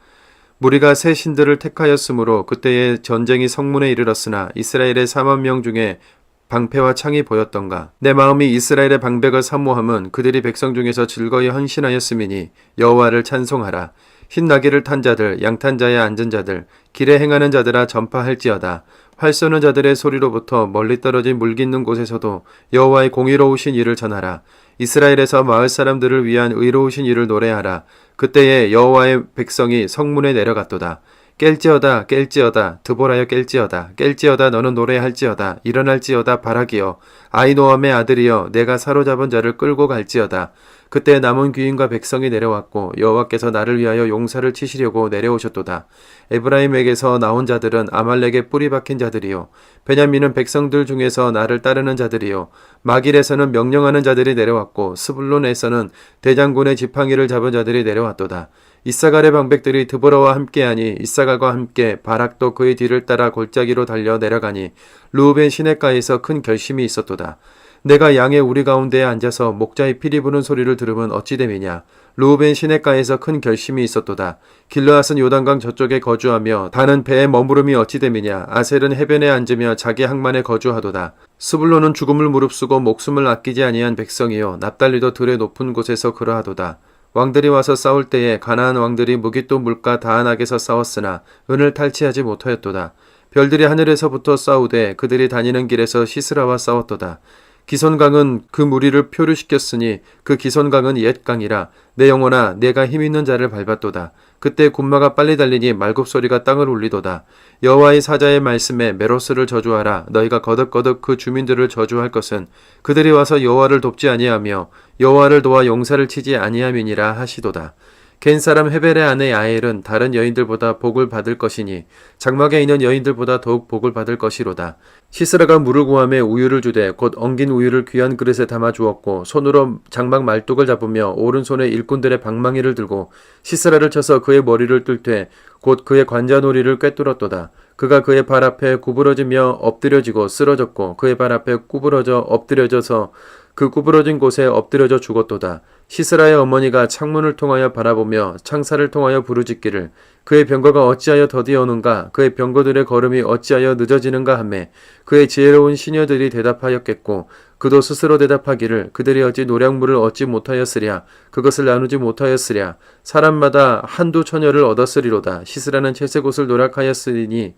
무리가 새 신들을 택하였으므로 그때에 전쟁이 성문에 이르렀으나 이스라엘의 40,000명 중에 방패와 창이 보였던가. 내 마음이 이스라엘의 방백을 사모함은 그들이 백성 중에서 즐거이 헌신하였음이니 여호와를 찬송하라. 흰 나귀를 탄 자들, 양탄 자에 앉은 자들, 길에 행하는 자들아 전파할지어다. 활 쏘는 자들의 소리로부터 멀리 떨어진 물 깃는 곳에서도 여호와의 공의로우신 일을 전하라. 이스라엘에서 마을 사람들을 위한 의로우신 일을 노래하라. 그때에 여호와의 백성이 성문에 내려갔도다. 깰지어다 깰지어다 드보라여 깰지어다 깰지어다 너는 노래할지어다 일어날지어다 바락이여 아히노함의 아들이여 내가 사로잡은 자를 끌고 갈지어다 그때 남은 귀인과 백성이 내려왔고 여호와께서 나를 위하여 용사를 치시려고 내려오셨도다. 에브라임에게서 나온 자들은 아말렉에 뿌리 박힌 자들이요 베냐민은 백성들 중에서 나를 따르는 자들이요 마길에서는 명령하는 자들이 내려왔고 스불론에서는 대장군의 지팡이를 잡은 자들이 내려왔도다. 이사갈의 방백들이 드보라와 함께하니 이사갈과 함께 바락도 그의 뒤를 따라 골짜기로 달려 내려가니 루벤 시냇가에서 큰 결심이 있었도다. 내가 양의 우리 가운데에 앉아서 목자의 피리 부는 소리를 들으면 어찌 됨이냐. 루벤 시냇가에서 큰 결심이 있었도다. 길르앗은 요단강 저쪽에 거주하며 다는 배에 머무름이 어찌 됨이냐. 아셀은 해변에 앉으며 자기 항만에 거주하도다. 스불론은 죽음을 무릅쓰고 목숨을 아끼지 아니한 백성이요 납달리도 들의 높은 곳에서 그러하도다. 왕들이 와서 싸울 때에 가나안 왕들이 무깃도 물가 다한악에서 싸웠으나 은을 탈취하지 못하였도다. 별들이 하늘에서부터 싸우되 그들이 다니는 길에서 시스라와 싸웠도다. 기손강은 그 무리를 표류시켰으니 그 기손강은 옛 강이라. 내 영혼아 내가 힘있는 자를 밟았도다. 그때 군마가 빨리 달리니 말굽소리가 땅을 울리도다. 여호와의 사자의 말씀에 메로스를 저주하라. 너희가 거듭거듭 그 주민들을 저주할 것은 그들이 와서 여호와를 돕지 아니하며 여호와를 도와 용사를 치지 아니함이니라 하시도다. 겐 사람 헤벨의 아내 야엘은 다른 여인들보다 복을 받을 것이니 장막에 있는 여인들보다 더욱 복을 받을 것이로다. 시스라가 물을 구함에 우유를 주되 곧 엉긴 우유를 귀한 그릇에 담아 주었고 손으로 장막 말뚝을 잡으며 오른손에 일꾼들의 방망이를 들고 시스라를 쳐서 그의 머리를 뚫되 곧 그의 관자놀이를 꿰뚫었도다. 그가 그의 발 앞에 구부러지며 엎드려지고 쓰러졌고 그의 발 앞에 구부러져 엎드려져서 그 구부러진 곳에 엎드려져 죽었도다. 시스라의 어머니가 창문을 통하여 바라보며 창살을 통하여 부르짖기를 그의 병거가 어찌하여 더디어오는가 그의 병거들의 걸음이 어찌하여 늦어지는가 하매 그의 지혜로운 시녀들이 대답하였겠고 그도 스스로 대답하기를 그들이 어찌 노량물을 얻지 못하였으랴 그것을 나누지 못하였으랴 사람마다 한두 처녀를 얻었으리로다. 시스라는 채색 옷을 노력하였으니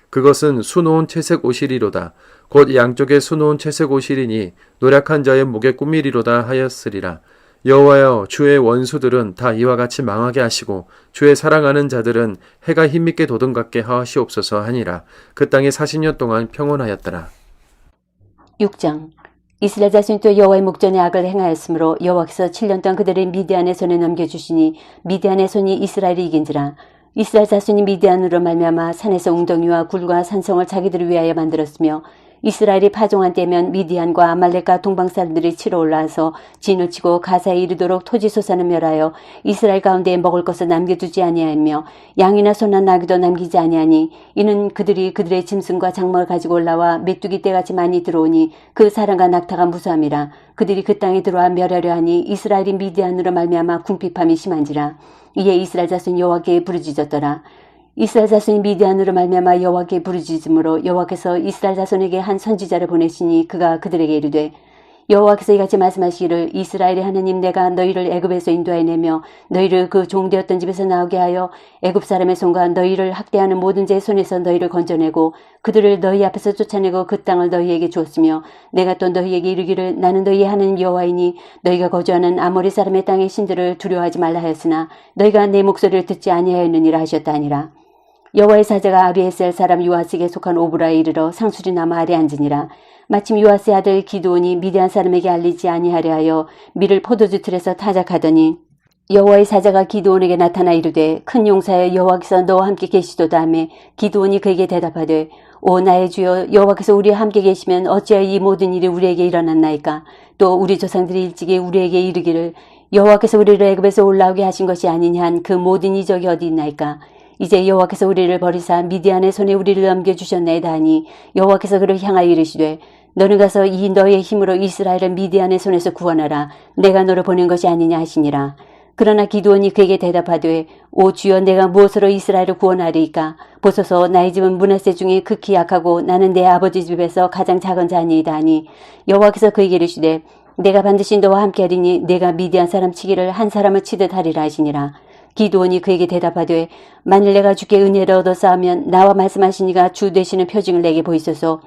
그것은 수놓은 채색 옷이리로다. 곧 양쪽에 수놓은 채색 옷이리니 노력한 자의 목에 꾸미리로다 하였으리라. 여호와여 주의 원수들은 다 이와 같이 망하게 하시고 주의 사랑하는 자들은 해가 힘있게 도든갑게 하시옵소서 하니라. 그 땅이 40년 동안 평온하였더라. 6장 이스라엘 자손이 또 여호와의 목전에 악을 행하였으므로 여호와께서 7년 동안 그들을 미디안의 손에 넘겨주시니 미디안의 손이 이스라엘을 이긴지라. 이스라엘 자손이 미디안으로 말미암아 산에서 웅덩이와 굴과 산성을 자기들을 위하여 만들었으며 이스라엘이 파종한 때면 미디안과 아말렉과 동방 사람들이 치러 올라와서 진을 치고 가사에 이르도록 토지 소산을 멸하여 이스라엘 가운데에 먹을 것을 남겨두지 아니하며 양이나 소나 나귀도 남기지 아니하니 이는 그들이 그들의 짐승과 장막을 가지고 올라와 메뚜기 떼같이 많이 들어오니 그 사람과 낙타가 무수함이라. 그들이 그 땅에 들어와 멸하려 하니 이스라엘이 미디안으로 말미암아 궁핍함이 심한지라. 이에 이스라엘 자손이 여호와께 부르짖었더라. 이스라엘 자손이 미디안으로 말미암아 여호와께 부르짖음으로 여호와께서 이스라엘 자손에게 한 선지자를 보내시니 그가 그들에게 이르되 여호와께서 이같이 말씀하시기를 이스라엘의 하느님 내가 너희를 애굽에서 인도하여 내며 너희를 그 종되었던 집에서 나오게 하여 애굽 사람의 손과 너희를 학대하는 모든 자의 손에서 너희를 건져내고 그들을 너희 앞에서 쫓아내고 그 땅을 너희에게 주었으며 내가 또 너희에게 이르기를 나는 너희의 하느님 여호와이니 너희가 거주하는 아모리 사람의 땅의 신들을 두려워하지 말라 하였으나 너희가 내 목소리를 듣지 아니하였느니라 하셨다 하니라. 여호와의 사자가 아비에셀 사람 요아스에게 속한 오브라에 이르러 상수리 나무 아래 앉으니라. 마침 요아스의 아들 기드온이 미디안 사람에게 알리지 아니하려 하여 밀을 포도주 틀에서 타작하더니 여호와의 사자가 기드온에게 나타나 이르되 큰 용사여 여호와께서 너와 함께 계시도다 하며 기드온이 그에게 대답하되 오 나의 주여 여호와께서 우리와 함께 계시면 어찌하여 이 모든 일이 우리에게 일어났나이까. 또 우리 조상들이 일찍이 우리에게 이르기를 여호와께서 우리를 애굽에서 올라오게 하신 것이 아니냐 한 그 모든 이적이 어디 있나이까. 이제 여호와께서 우리를 버리사 미디안의 손에 우리를 넘겨주셨나이다 하니 여호와께서 그를 향하여 이르시되 너는 가서 이 너의 힘으로 이스라엘을 미디안의 손에서 구원하라. 내가 너를 보낸 것이 아니냐 하시니라. 그러나 기드온이 그에게 대답하되 오 주여 내가 무엇으로 이스라엘을 구원하리이까. 보소서 나의 집은 므낫세 중에 극히 약하고 나는 내 아버지 집에서 가장 작은 자니이다 하니 여호와께서 그에게 이르시되 내가 반드시 너와 함께하리니 내가 미디안 사람 치기를 한 사람을 치듯 하리라 하시니라. 기드온이 그에게 대답하되 만일 내가 주께 은혜를 얻어 쌓으면 나와 말씀하시니가 주 되시는 표징을 내게 보이소서.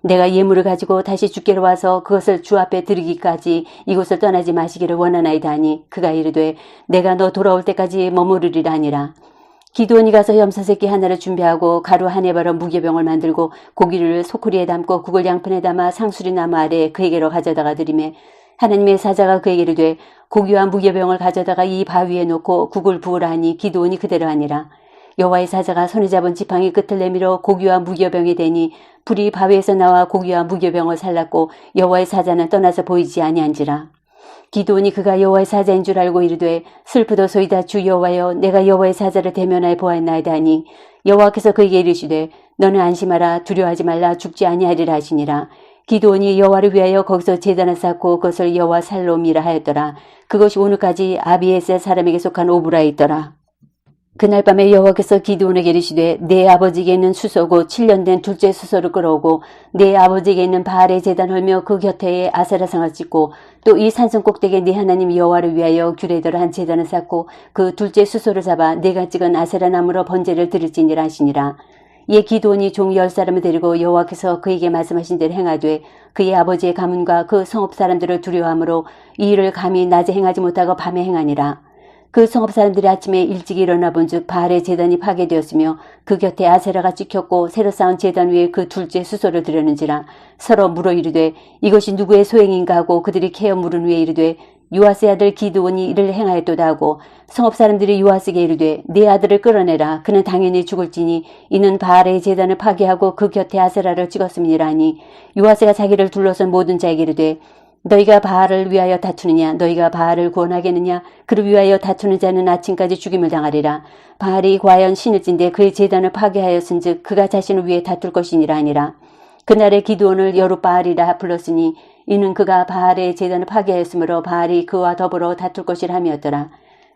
내가 예물을 가지고 다시 주께로 와서 그것을 주 앞에 드리기까지 이곳을 떠나지 마시기를 원하나이다 하니 그가 이르되 내가 너 돌아올 때까지 머무르리라 하니라. 기드온이 가서 염소새끼 하나를 준비하고 가루 한 해바로 무교병을 만들고 고기를 소쿠리에 담고 국을 양푼에 담아 상수리 나무 아래 그에게로 가져다가 드리매 하나님의 사자가 그에게 이르되 고기와 무교병을 가져다가 이 바위에 놓고 국을 부으라 하니 기드온이 그대로 하니라. 여호와의 사자가 손에 잡은 지팡이 끝을 내밀어 고기와 무교병이 되니 불이 바위에서 나와 고기와 무교병을 살랐고 여호와의 사자는 떠나서 보이지 아니한지라. 기드온이 그가 여호와의 사자인 줄 알고 이르되 슬프도소이다 주 여호와여 내가 여호와의 사자를 대면하여 보았나이다 하니 여호와께서 그에게 이르시되 너는 안심하라 두려워하지 말라 죽지 아니하리라 하시니라. 기드온이 여호와를 위하여 거기서 제단을 쌓고 그것을 여호와 살롬이라 하였더라. 그것이 오늘까지 아비에셀 사람에게 속한 오브라에 있더라. 그날 밤에 여호와께서 기드온에게 이르시되 내 아버지에게 있는 수소고 7년 된 둘째 수소를 끌어오고 내 아버지에게 있는 바알의 제단을 헐며 그 곁에 아세라상을 찍고 또 이 산성 꼭대기에 네 하나님 여호와를 위하여 규례대로 한 제단을 쌓고 그 둘째 수소를 잡아 내가 찍은 아세라 나무로 번제를 드릴지니라 하시니라. 이에 기드온이 종 10사람을 데리고 여호와께서 그에게 말씀하신 대로 행하되 그의 아버지의 가문과 그 성읍 사람들을 두려워하므로 이 일을 감히 낮에 행하지 못하고 밤에 행하니라. 그 성읍 사람들이 아침에 일찍 일어나 본즉 바알의 제단이 파괴되었으며 그 곁에 아세라가 찍혔고 새로 쌓은 제단 위에 그 둘째 수소를 드렸는지라. 서로 물어 이르되 이것이 누구의 소행인가 하고 그들이 캐어 물은 후에 이르되 요아스의 아들 기드온이 이를 행하였도다 하고 성읍 사람들이 요아스에게 이르되 네 아들을 끌어내라. 그는 당연히 죽을지니 이는 바알의 제단을 파괴하고 그 곁에 아세라를 찍었음이니라 하니 요아스가 자기를 둘러선 모든 자에게 이르되 너희가 바알을 위하여 다투느냐 너희가 바알을 구원하겠느냐 그를 위하여 다투는 자는 아침까지 죽임을 당하리라. 바알이 과연 신을진데 그의 제단을 파괴하였은즉 그가 자신을 위해 다툴 것이니라 하니라. 그날에 기드온을 여룻바알이라 불렀으니 이는 그가 바알의 제단을 파괴하였으므로 바알이 그와 더불어 다툴 것이라 함이었더라.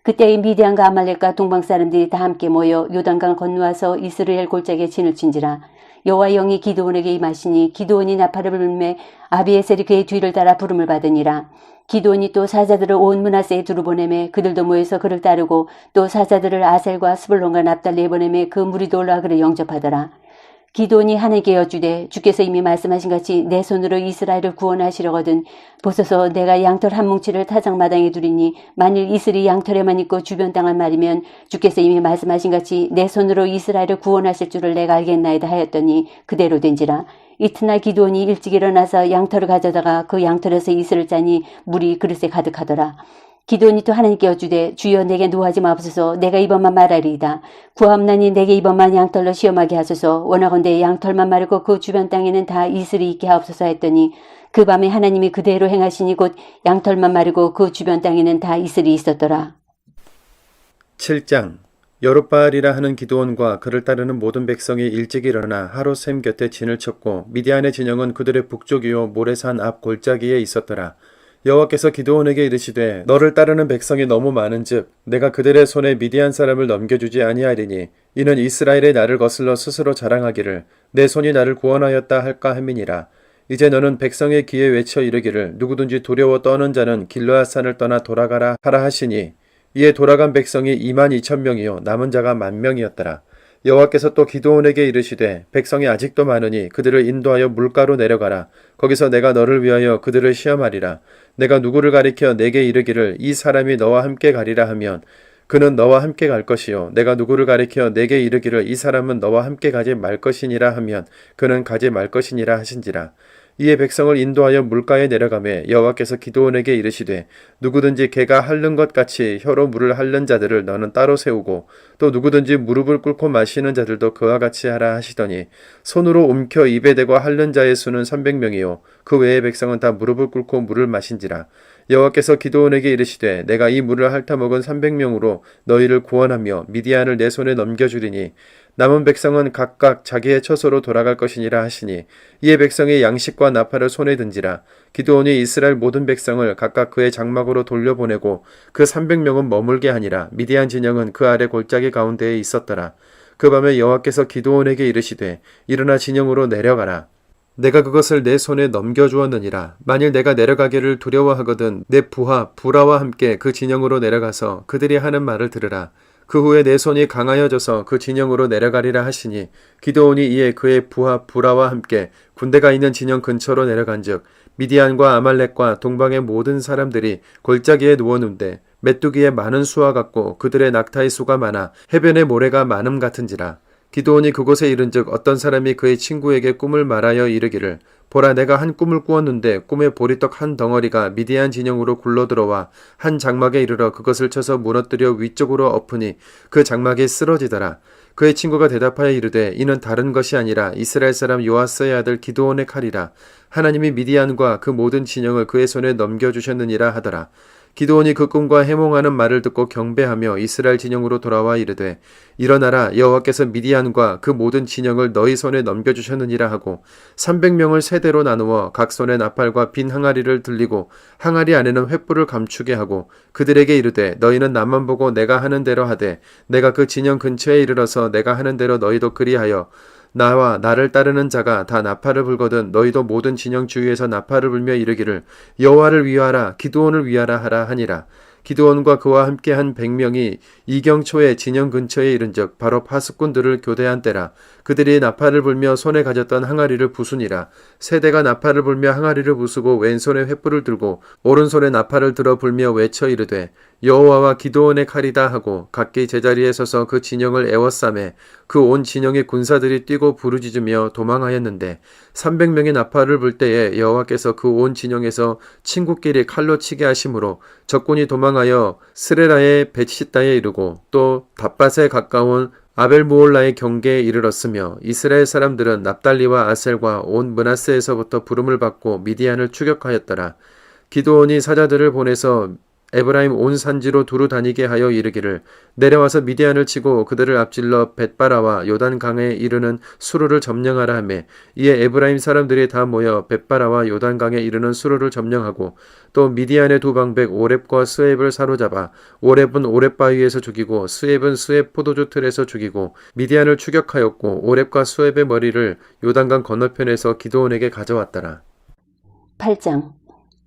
그때 미디안과 아말렉과 동방 사람들이 다 함께 모여 요단강 건너와서 이스라엘 골짜기에 진을 친지라. 여호와의 영이 기드온에게 임하시니 기드온이 나팔을 불매 아비에셀이 그의 뒤를 따라 부름을 받으니라. 기드온이 또 사자들을 온 므낫세에 두루 보내매 그들도 모여서 그를 따르고 또 사자들을 아셀과 스불론과 납달리에 보내매 그 무리도 올라와 그를 영접하더라. 기드온이 하나님께 여쭈되 주께서 이미 말씀하신 같이 내 손으로 이스라엘을 구원하시려거든 보소서 내가 양털 한 뭉치를 타작마당에 두리니 만일 이슬이 양털에만 있고 주변 땅을 말이면 주께서 이미 말씀하신 같이 내 손으로 이스라엘을 구원하실 줄을 내가 알겠나이다 하였더니 그대로 된지라. 이튿날 기드온이 일찍 일어나서 양털을 가져다가 그 양털에서 이슬을 짜니 물이 그릇에 가득하더라. 기드온이 또 하나님께 여쭈되 주여 내게 노하지 마옵소서 내가 이번만 말하리이다. 구하옵나니 내게 이번만 양털로 시험하게 하소서 원하건대 양털만 마르고 그 주변 땅에는 다 이슬이 있게 하옵소서 했더니 그 밤에 하나님이 그대로 행하시니 곧 양털만 마르고 그 주변 땅에는 다 이슬이 있었더라. 7장 여룻바알이라 하는 기드온과 그를 따르는 모든 백성이 일찍 일어나 하롯셈 곁에 진을 쳤고 미디안의 진영은 그들의 북쪽이요 모레산 앞 골짜기에 있었더라. 여호와께서 기드온에게 이르시되 너를 따르는 백성이 너무 많은즉 내가 그들의 손에 미디안 사람을 넘겨주지 아니하리니 이는 이스라엘의 나를 거슬러 스스로 자랑하기를 내 손이 나를 구원하였다 할까 함이니라. 이제 너는 백성의 귀에 외쳐 이르기를 누구든지 두려워 떠는 자는 길르앗산을 떠나 돌아가라 하라 하시니 이에 돌아간 백성이 22,000명이요 남은 자가 10,000명이었더라. 여호와께서 또 기드온에게 이르시되 백성이 아직도 많으니 그들을 인도하여 물가로 내려가라. 거기서 내가 너를 위하여 그들을 시험하리라. 내가 누구를 가리켜 내게 이르기를 이 사람이 너와 함께 가리라 하면 그는 너와 함께 갈 것이요 내가 누구를 가리켜 내게 이르기를 이 사람은 너와 함께 가지 말 것이니라 하면 그는 가지 말 것이니라 하신지라. 이에 백성을 인도하여 물가에 내려가매 여호와께서 기드온에게 이르시되 누구든지 개가 핥는 것 같이 혀로 물을 핥는 자들을 너는 따로 세우고 또 누구든지 무릎을 꿇고 마시는 자들도 그와 같이 하라 하시더니 손으로 옮겨 입에 대고 핥는 자의 수는 300명이요 그 외의 백성은 다 무릎을 꿇고 물을 마신지라. 여호와께서 기드온에게 이르시되 내가 이 물을 핥아먹은 300명으로 너희를 구원하며 미디안을 내 손에 넘겨주리니 남은 백성은 각각 자기의 처소로 돌아갈 것이니라 하시니 이에 백성이 양식과 나팔을 손에 든지라. 기드온이 이스라엘 모든 백성을 각각 그의 장막으로 돌려보내고 그 300명은 머물게 하니라. 미디안 진영은 그 아래 골짜기 가운데에 있었더라. 그 밤에 여호와께서 기드온에게 이르시되 일어나 진영으로 내려가라. 내가 그것을 내 손에 넘겨주었느니라. 만일 내가 내려가기를 두려워하거든 내 부하 부라와 함께 그 진영으로 내려가서 그들이 하는 말을 들으라. 그 후에 내 손이 강하여져서 그 진영으로 내려가리라 하시니 기드온이 이에 그의 부하 부라와 함께 군대가 있는 진영 근처로 내려간즉 미디안과 아말렉과 동방의 모든 사람들이 골짜기에 누웠는데 메뚜기의 많은 수와 같고 그들의 낙타의 수가 많아 해변의 모래가 많음 같은지라. 기드온이 그곳에 이른즉 어떤 사람이 그의 친구에게 꿈을 말하여 이르기를 보라 내가 한 꿈을 꾸었는데 꿈에 보리떡 한 덩어리가 미디안 진영으로 굴러들어와 한 장막에 이르러 그것을 쳐서 무너뜨려 위쪽으로 엎으니 그 장막이 쓰러지더라. 그의 친구가 대답하여 이르되 이는 다른 것이 아니라 이스라엘 사람 요아스의 아들 기드온의 칼이라. 하나님이 미디안과 그 모든 진영을 그의 손에 넘겨주셨느니라 하더라. 기드온이 그 꿈과 해몽하는 말을 듣고 경배하며 이스라엘 진영으로 돌아와 이르되 일어나라 여호와께서 미디안과 그 모든 진영을 너희 손에 넘겨주셨느니라 하고 300명을 세대로 나누어 각 손에 나팔과 빈 항아리를 들리고 항아리 안에는 횃불을 감추게 하고 그들에게 이르되 너희는 나만 보고 내가 하는 대로 하되 내가 그 진영 근처에 이르러서 내가 하는 대로 너희도 그리하여 나와 나를 따르는 자가 다 나팔을 불거든 너희도 모든 진영 주위에서 나팔을 불며 이르기를 여호와를 위하라 기드온을 위하라 하라 하니라. 기드온과 그와 함께한 100명이 이경초에 진영 근처에 이른즉 바로 파수꾼들을 교대한 때라. 그들이 나팔을 불며 손에 가졌던 항아리를 부수니라. 세대가 나팔을 불며 항아리를 부수고 왼손에 횃불을 들고 오른손에 나팔을 들어 불며 외쳐 이르되 여호와와 기드온의 칼이다 하고 각기 제자리에 서서 그 진영을 에워싸매 그 온 진영의 군사들이 뛰고 부르짖으며 도망하였는데 300명의 나팔을 불 때에 여호와께서 그 온 진영에서 친구끼리 칼로 치게 하심으로 적군이 도망하여 스레라의 벳시다에 이르고 또 답밭에 가까운 아벨무올라의 경계에 이르렀으며 이스라엘 사람들은 납달리와 아셀과 온 므낫세에서부터 부름을 받고 미디안을 추격하였더라. 기드온이 사자들을 보내서 에브라임 온 산지로 두루 다니게 하여 이르기를 내려와서 미디안을 치고 그들을 앞질러 벳바라와 요단강에 이르는 수로를 점령하라 하며 이에 에브라임 사람들이 다 모여 벳바라와 요단강에 이르는 수로를 점령하고 또 미디안의 두 방백 오렙과 스웹을 사로잡아 오렙은 오렙 바위에서 죽이고 스웹은 스웹 포도주 틀에서 죽이고 미디안을 추격하였고 오렙과 스웹의 머리를 요단강 건너편에서 기드온에게 가져왔더라. 8장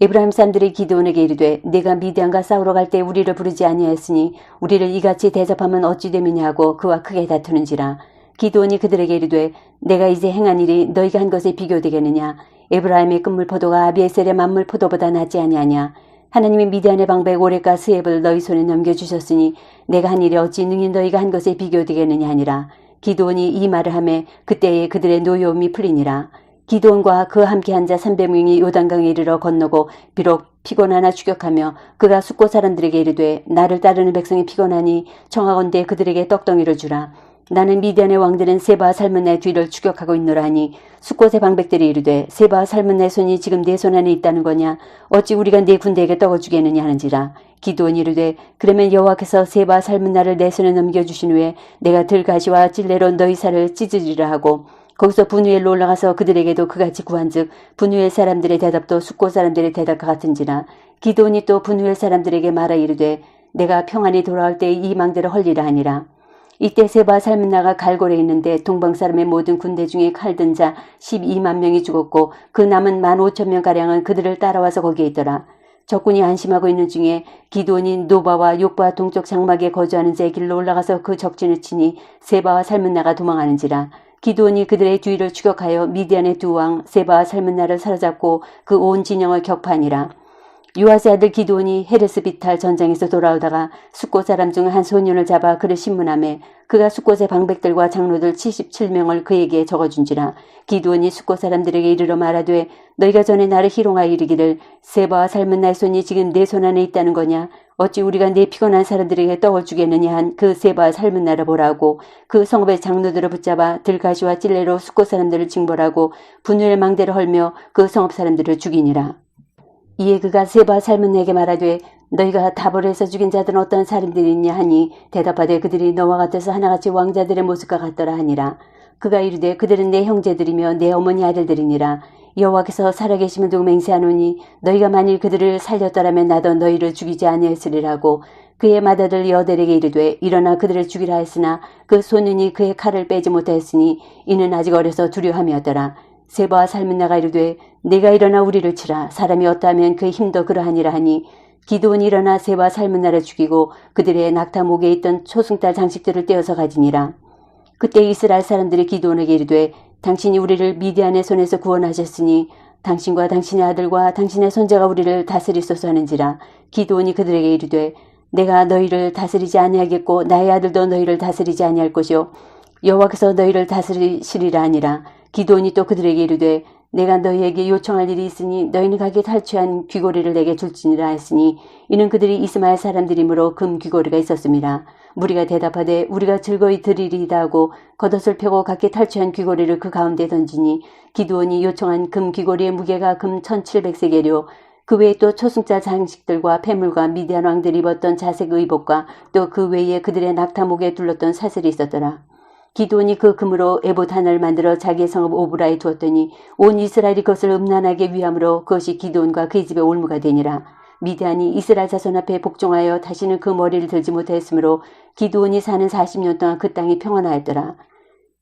에브라임 사람들이 기드온에게 이르되 네가 미디안과 싸우러 갈 때 우리를 부르지 아니하였으니 우리를 이같이 대접하면 어찌 됨이냐 하고 그와 크게 다투는지라. 기드온이 그들에게 이르되 내가 이제 행한 일이 너희가 한 것에 비교되겠느냐. 에브라임의 끝물 포도가 아비에셀의 만물 포도보다 낫지 아니하냐. 하나님이 미디안의 방백 오렙과 스웹을 너희 손에 넘겨주셨으니 내가 한 일이 어찌 능히 너희가 한 것에 비교되겠느냐 하니라. 기드온이 이 말을 하매 그때에 그들의 노여움이 풀리니라. 기드온과 그 함께 한 자 300명이 요단강에 이르러 건너고 비록 피곤하나 추격하며 그가 숫곳 사람들에게 이르되 나를 따르는 백성이 피곤하니 청하건대 그들에게 떡덩이를 주라. 나는 미디안의 왕들은 세바와 살문나의 뒤를 추격하고 있노라 하니 숫곳의 방백들이 이르되 세바와 살문나의 손이 지금 내 손 안에 있다는 거냐. 어찌 우리가 네 군대에게 떡을 주겠느냐 하는지라. 기드온이 이르되 그러면 여호와께서 세바와 살문나를 내 손에 넘겨주신 후에 내가 들가시와 찔레로 너희 살을 찢으리라 하고 거기서 분우엘로 올라가서 그들에게도 그같이 구한즉 분우엘 사람들의 대답도 숫곳 사람들의 대답과 같은지라. 기드온이 또 분우엘 사람들에게 말하 이르되 내가 평안히 돌아올 때 이 망대를 헐리라 하니라. 이때 세바 살문나가 갈골에 있는데 동방 사람의 모든 군대 중에 칼 든 자 12만 명이 죽었고 그 남은 15,000명가량은 그들을 따라와서 거기에 있더라. 적군이 안심하고 있는 중에 기드온이 노바와 욕바 동쪽 장막에 거주하는 제 길로 올라가서 그 적진을 치니 세바와 살문나가 도망하는지라. 기드온이 그들의 뒤를 추격하여 미디안의 두 왕 세바와 살문나를 사로잡고 그 온 진영을 격파하니라. 요아스의 아들 기드온이 헤레스 비탈 전장에서 돌아오다가 숫곳 사람 중 한 소년을 잡아 그를 신문하매 그가 숫곳의 방백들과 장로들 77명을 그에게 적어준지라. 기드온이 숫곳 사람들에게 이르러 말하되 너희가 전에 나를 희롱하여 이르기를 세바와 살문나의 손이 지금 내 손 안에 있다는 거냐. 어찌 우리가 내 피곤한 사람들에게 떡을 주겠느냐 한 그 세바와 살문나를 보라고 그 성읍의 장로들을 붙잡아 들가시와 찔레로 숫곳 사람들을 징벌하고 분유엘 망대를 헐며 그 성읍 사람들을 죽이니라. 이에 그가 세바와 살문나에게 말하되 너희가 다볼에서 죽인 자들은 어떤 살인들이 있냐 하니 대답하되 그들이 너와 같아서 하나같이 왕자들의 모습과 같더라 하니라. 그가 이르되 그들은 내 형제들이며 내 어머니 아들들이니라. 여호와께서 살아계심을 두고 맹세하노니 너희가 만일 그들을 살렸더라면 나도 너희를 죽이지 아니하였으리라고. 그의 맏아들 여델에게 이르되 일어나 그들을 죽이라 했으나 그 소년이 그의 칼을 빼지 못하였으니 이는 아직 어려서 두려움이었더라. 세바와 살문나가 이르되 내가 일어나 우리를 치라. 사람이 어떠하면 그의 힘도 그러하니라 하니 기드온이 일어나 세바와 살문나를 죽이고 그들의 낙타 목에 있던 초승달 장식들을 떼어서 가지니라. 그때 이스라엘 사람들이 기드온에게 이르되 당신이 우리를 미디안의 손에서 구원하셨으니 당신과 당신의 아들과 당신의 손자가 우리를 다스리소서 하는지라. 기드온이 그들에게 이르되 내가 너희를 다스리지 아니하겠고 나의 아들도 너희를 다스리지 아니할 것이요 여호와께서 너희를 다스리시리라 하니라. 기드온이 또 그들에게 이르되 내가 너희에게 요청할 일이 있으니 너희는 각기 탈취한 귀고리를 내게 줄지니라 했으니 이는 그들이 이스마엘 사람들이므로 금 귀고리가 있었습니다. 무리가 대답하되 우리가 즐거이 드리리이다 하고 겉옷을 펴고 각기 탈취한 귀고리를 그 가운데 던지니 기드온이 요청한 금 귀고리의 무게가 금 1700세겔이요 그 외에 또 초승자 장식들과 폐물과 미디안 왕들이 입었던 자색 의복과 또 그 외에 그들의 낙타목에 둘렀던 사슬이 있었더라. 기드온이 그 금으로 에봇 하나를 만들어 자기의 성읍 오브라에 두었더니 온 이스라엘이 그것을 음란하게 위함으로 그것이 기드온과 그의 집의 올무가 되니라. 미디안이 이스라엘 자손 앞에 복종하여 다시는 그 머리를 들지 못하였으므로 기드온이 사는 40년 동안 그 땅이 평안하였더라.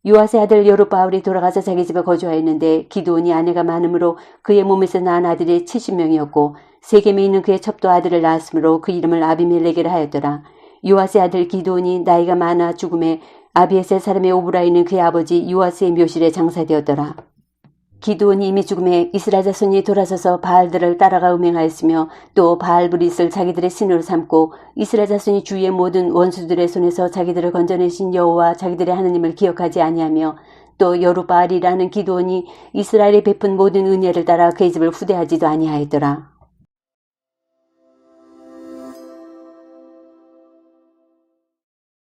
요아스의 아들 여룹바알이 돌아가서 자기 집에 거주하였는데 기드온이 아내가 많으므로 그의 몸에서 낳은 아들이 70명이었고 세겜에 있는 그의 첩도 아들을 낳았으므로 그 이름을 아비멜렉이라 하였더라. 요아스의 아들 기드온이 나이가 많아 죽음에 아비에셀 사람의 오브라에 있는 그의 아버지 요아스의 묘실에 장사되었더라. 기드온이 이미 죽음에 이스라엘 자손이 돌아서서 바알들을 따라가 음행하였으며 또 바알브릿을 자기들의 신으로 삼고 이스라엘 자손이 주위의 모든 원수들의 손에서 자기들을 건져내신 여호와 자기들의 하나님을 기억하지 아니하며 또 여룹바알이라는 기드온이 이스라엘에 베푼 모든 은혜를 따라 그의 집을 후대하지도 아니하였더라.